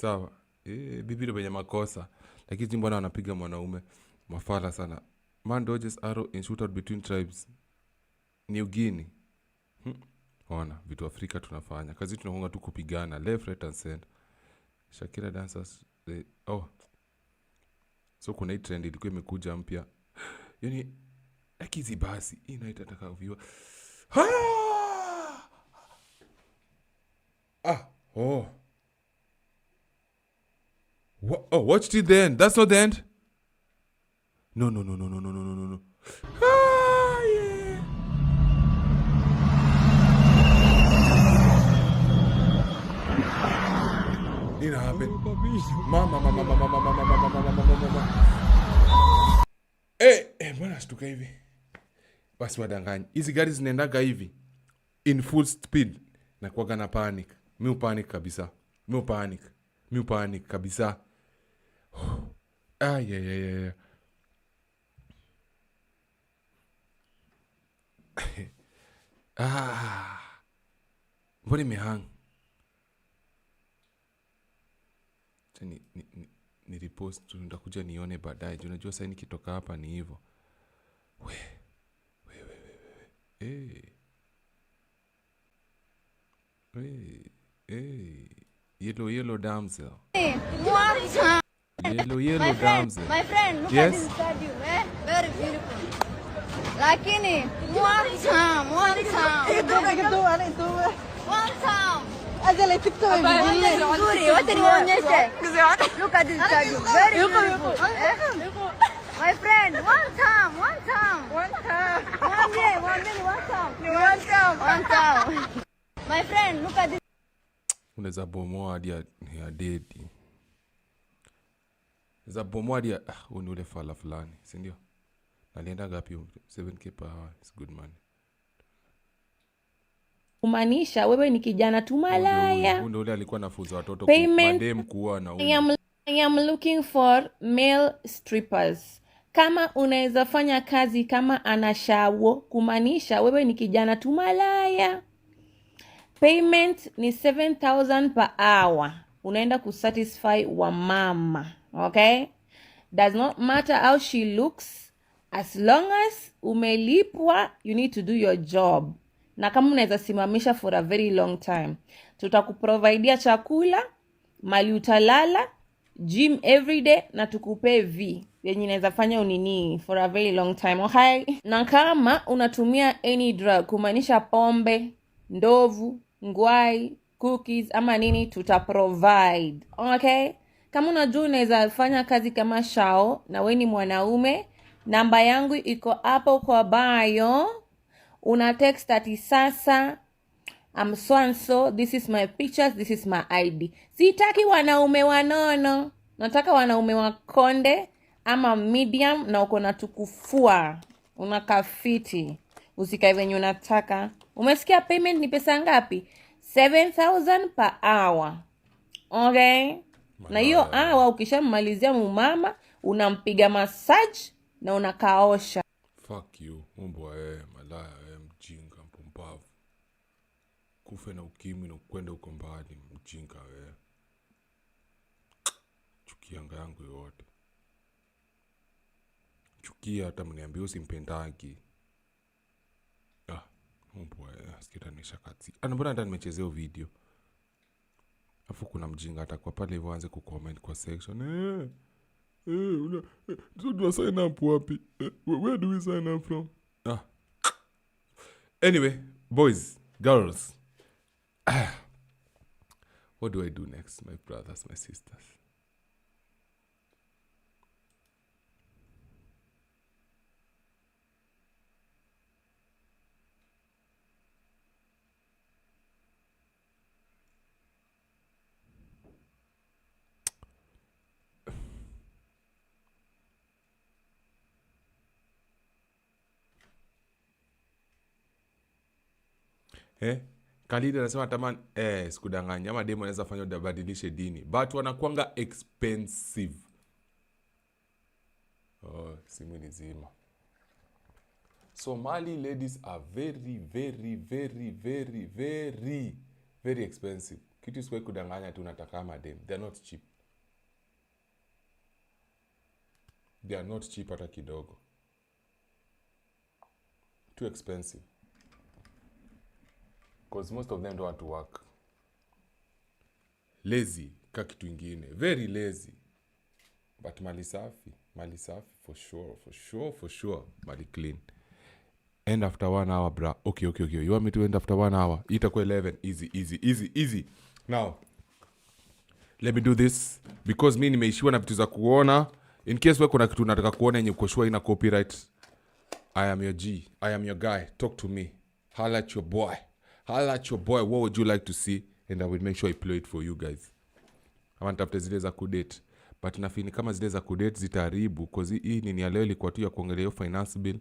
Speaker 1: Sawa. Bibi ndo benye makosa. Lakini mbona wanapiga mwanaume? Mafala sana. Man dodges arrow in shootout between tribes. New Guinea. Ona, vitu Afrika tunafanya. Kazi tunakonga tu kupigana left, right and center. Shakira dancers. So kuna hii trend ilikuwa imekuja mpya. Yaani akizi basi inaitataka viewer. Watched it then. That's not the end. No. Yeah. It happened. Mama. Mbona shtuka hivi? Basi wadanganyi. Hizi gari zinaendaga hivi in full speed na kuaga na panic. Mi panic kabisa. Yeah. Mbona imehang? Ni repost nitakuja nione baadaye. Unajua sasa nikitoka hapa ni hivyo. Yellow damsel. Yellow damsel.
Speaker 3: My friend, look at this statue, very beautiful. Lakini, one time. Ajale TikTok. Nzuri, wote niwaonyeshe. Look at this statue, very beautiful. My friend, one time. One time. My friend, look at this.
Speaker 1: Unaweza bomoa hadi ya dedi. Unaweza bomoa hadi ni ule fala fulani, si ndio? Alienda gapi 7k per hour. It's good money.
Speaker 5: Kumaanisha wewe ni kijana tu malaya.
Speaker 1: Ndio ule alikuwa anafunza watoto
Speaker 5: madem
Speaker 1: kuwa na
Speaker 5: I am looking for male strippers. Kama unaweza fanya kazi kama anashawo, kumaanisha wewe ni kijana tu malaya. Payment ni 7,000 per hour. Unaenda kusatisfy wa mama. Okay? Does not matter how she looks. As long as umelipwa, you need to do your job. Na kama unaweza simamisha for a very long time, tutakuprovidea chakula, mali utalala, gym every day, na tukupe yenye inaweza fanya unini for a very long time. Okay? Na kama unatumia any drug, kumaanisha pombe, ndovu, ngwai, cookies ama nini, tutaprovide. Okay? Kama unajua unaweza fanya kazi kama shao na wewe ni mwanaume, namba yangu iko hapo kwa bio. Una text ati sasa, I'm so and so, this is my pictures, this is my ID. Sitaki wanaume wanono. Nataka wanaume wakonde ama medium na uko na tukufua. Unakafiti. Usikae venye unataka. Umesikia payment ni pesa ngapi? 7,000 per hour. Okay? Na hiyo hour ukishammalizia mumama, unampiga massage na unakaosha.
Speaker 1: Fuck you. Mbwa malaya mjinga mpumbavu. Kufe na ukimwi na kwenda uko mbali mjinga Chukianga yangu yote. Chukia hata mniambia usimpendangi. Mbwa sikita nishakati. Mbona ndani nimechezea video. Afu kuna mjinga atakuwa pale hivyo aanze kucomment kwa section. So do I sign up wapi? Where do we sign up from? Anyway, boys, girls. What do I do next, my brothers, my sisters? Kalida anasema tamani sikudanganya ama demo anaweza fanya udabadilishe dini but wanakuanga expensive. Simu ni zima. Somali ladies are very very very very very very expensive. Kitu siwe kudanganya tu nataka kama dem. They are not cheap. They are not cheap hata kidogo. Too expensive. Because most of them don't want to work. Lazy, ka kitu ingine. Very lazy. But mali safi for sure. Mali clean. End after 1 hour, bra. Okay. You want me to end after 1 hour? Itakuwa 11. Easy. Now, let me do this. Because mimi nimeishiwa na vitu za kuona. In case wewe kuna kitu unataka kuona yenye uko sure ina copyright. I am your G. I am your guy. Talk to me. Holla at your boy. What would you like to see? And I will make sure I play it for you guys. I want after zile za kudate. But nafini kama zile za kudate zitaharibu. Because hii nini ya leo ilikuwa tu ya kuongelea finance bill.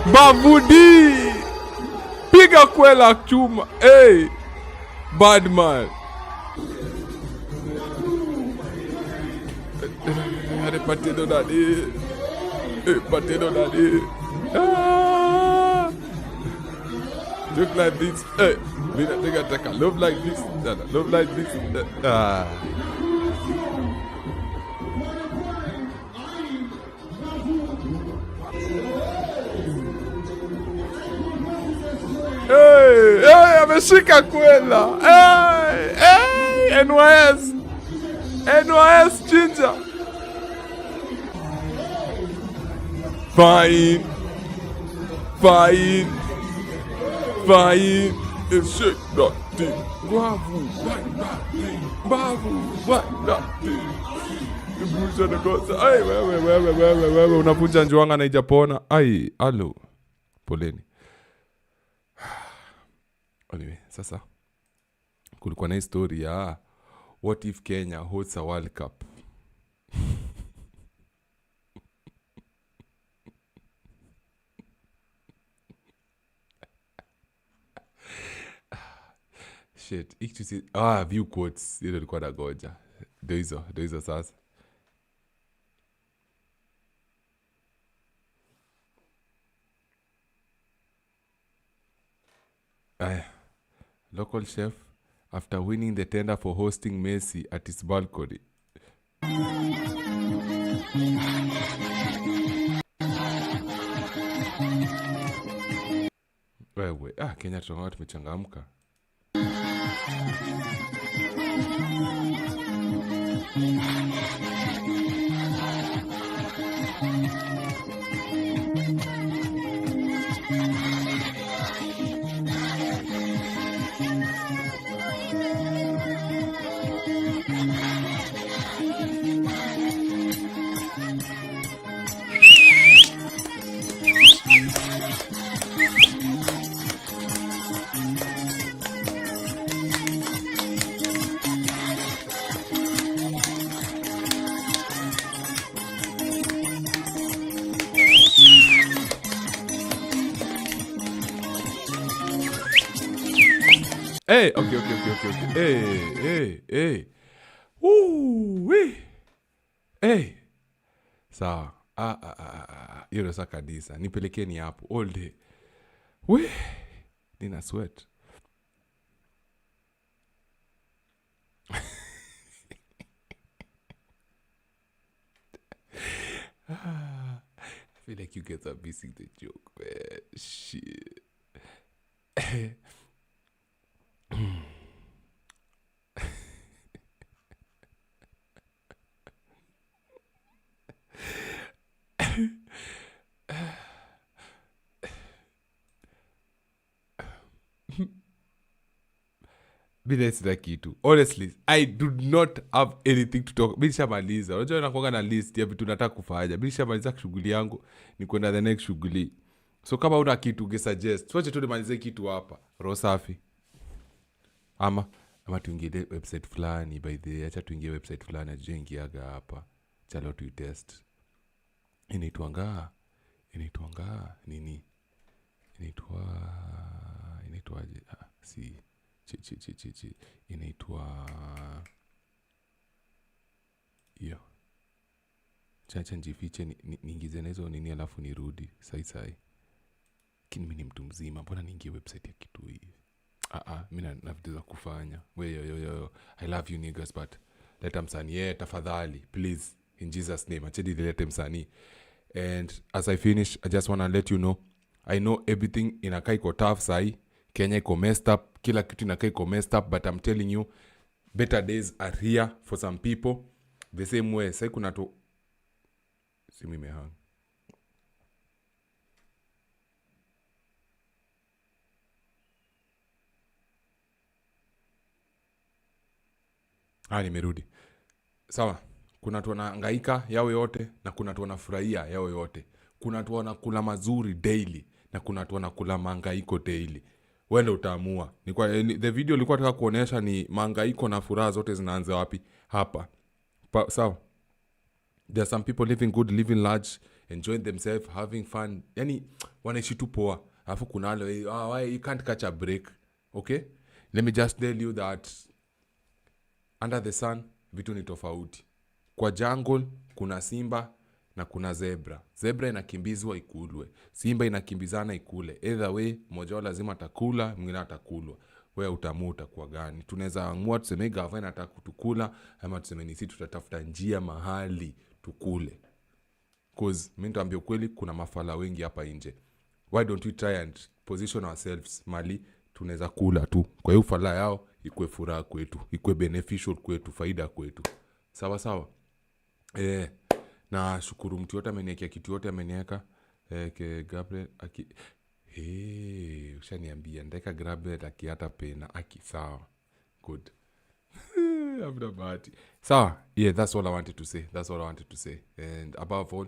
Speaker 1: Mbavudi. Piga kwela chuma. Hey. Bad man. Potato daddy. Look like this. Hey. Take a love like this. Love like this. Hey, ameshika kwela. Hey, NYS ginger. Fine. Shake that thing. Bavu, that thing. Wewe unapunja njuanga na ijapona. Ai, alo. Poleni. Anyway, sasa kulikuwa na story ya what if Kenya hosts a World Cup. Shit, ikitusi view quotes ile ilikuwa na goja. Ndio hizo sasa. Local chef after winning the tender for hosting Messi at his balcony. Wewe, Kenya tunao tumechangamka. Hey, okay. Hey. Woo, hey. Sawa. Hiyo sasa kabisa. Nipelekeni hapo all day. Nina sweat. I feel like you guys are missing the joke, man. Shit. Bila sina kitu. Honestly, I do not have anything to talk. Bila shamaliza. Unajua nakuanga na list ya vitu nataka kufanya. Bila shamaliza shughuli yangu ni kwenda the next shughuli. So kama una kitu ungesuggest, tuache tu nimalize kitu hapa. Roho safi. Ama tuingie website fulani by the way. Acha tuingie website fulani ajengiaga hapa. Chalo tu test. Inaitwanga nini? Inaitwaje? Si inaitwa hiyo. Chacha njifiche niingize na hizo nini alafu nirudi sai. Lakini mimi ni mtu mzima, mbona niingie website ya kitu hivi? Mimi na vitu za kufanya. Yo. I love you niggas but let msanii tafadhali please in Jesus name. Acheni dilete msanii. And as I finish, I just want to let you know, I know everything inakaa iko tough sai. Kenya iko messed up, kila kitu inakaa iko messed up, but I'm telling you better days are here for some people. The same way sai kuna to simu imehang. Nimerudi. Sawa, kuna watu wanahangaika yao yote na kuna watu wanafurahia yao yote. Kuna watu wanakula mazuri daily na kuna watu wanakula mahangaiko daily. Wewe ndio utaamua. The video nilikuwa nataka kuonesha ni mahangaiko na furaha zote zinaanza wapi? Hapa. Sawa. There are some people living good, living large, enjoying themselves, having fun. Yani wanaishi tu poa. Alafu kuna wale you can't catch a break. Okay? Let me just tell you that under the sun vitu ni tofauti. Kwa jungle kuna simba na kuna zebra. Zebra inakimbizwa ikulwe. Simba inakimbizana ikule. Either way, mmoja wao lazima atakula, mwingine atakulwa. Wewe utaamua utakuwa gani. Tunaweza amua tuseme gavana anataka kutukula ama tuseme ni sisi tutatafuta njia mahali tukule. Cause mimi nitaambia kweli kuna mafala wengi hapa nje. Why don't we try and position ourselves mali tunaweza kula tu. Kwa hiyo fala yao ikue furaha kwetu, ikue beneficial kwetu, faida kwetu. Sawa. Na shukuru mtu yote ameniwekea kitu yote ameniweka Gabriel aki ushaniambia ndeka Gabriel aki hata pena aki sawa. Good. After bahati. Sawa. Yeah, that's all I wanted to say. And above all,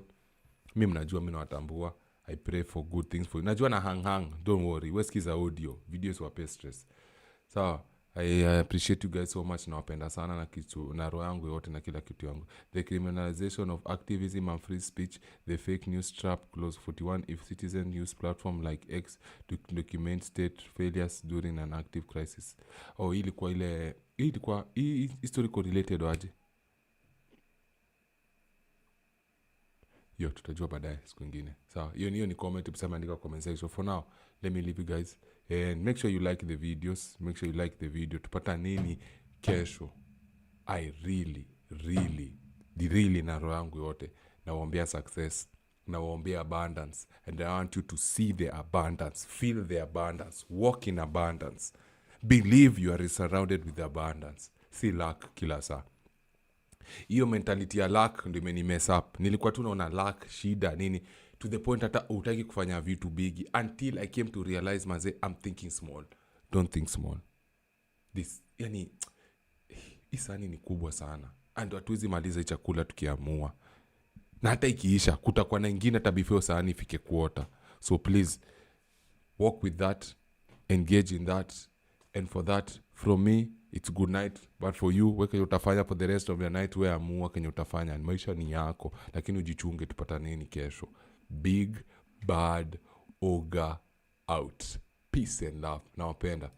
Speaker 1: mimi mnajua mimi nawatambua. I pray for good things for you. Najua na hang. Don't worry. Wewe sikiza audio. Videos wape stress. Sawa. I appreciate you guys so much. Nawapenda sana na kitu na roho yangu yote na kila kitu yangu. The criminalization of activism and free speech, the fake news trap, clause 41, if citizens use platform like X to document state failures during an active crisis. Ilikuwa historical related waje. Yo, tutajua baadaye siku nyingine. Sawa, hiyo ni comment msema andika comment section. For now, let me leave you guys and make sure you like the videos. Make sure you like the video. Tupata nini kesho? I really na roho yangu yote nawaombea success, nawaombea abundance, and I want you to see the abundance, feel the abundance, walk in abundance. Believe you are surrounded with abundance. Si lack kila saa. Hiyo mentality ya lack ndio imeni mess up. Nilikuwa tu naona lack, shida nini to the point hata hutaki kufanya vitu bigi until I came to realize I'm thinking small. Don't think small. This yani isani ni kubwa sana. And hatuwezi maliza chakula tukiamua. Na hata ikiisha kutakuwa na ingine hata before sahani ifike quarter. So please walk with that, engage in that, and for that from me it's good night, but for you weke utafanya for the rest of your night, wewe amua kenye utafanya. Maisha ni yako, lakini ujichunge. Tupatane nini kesho. Big Bad Oga out. Peace and love. Nawapenda.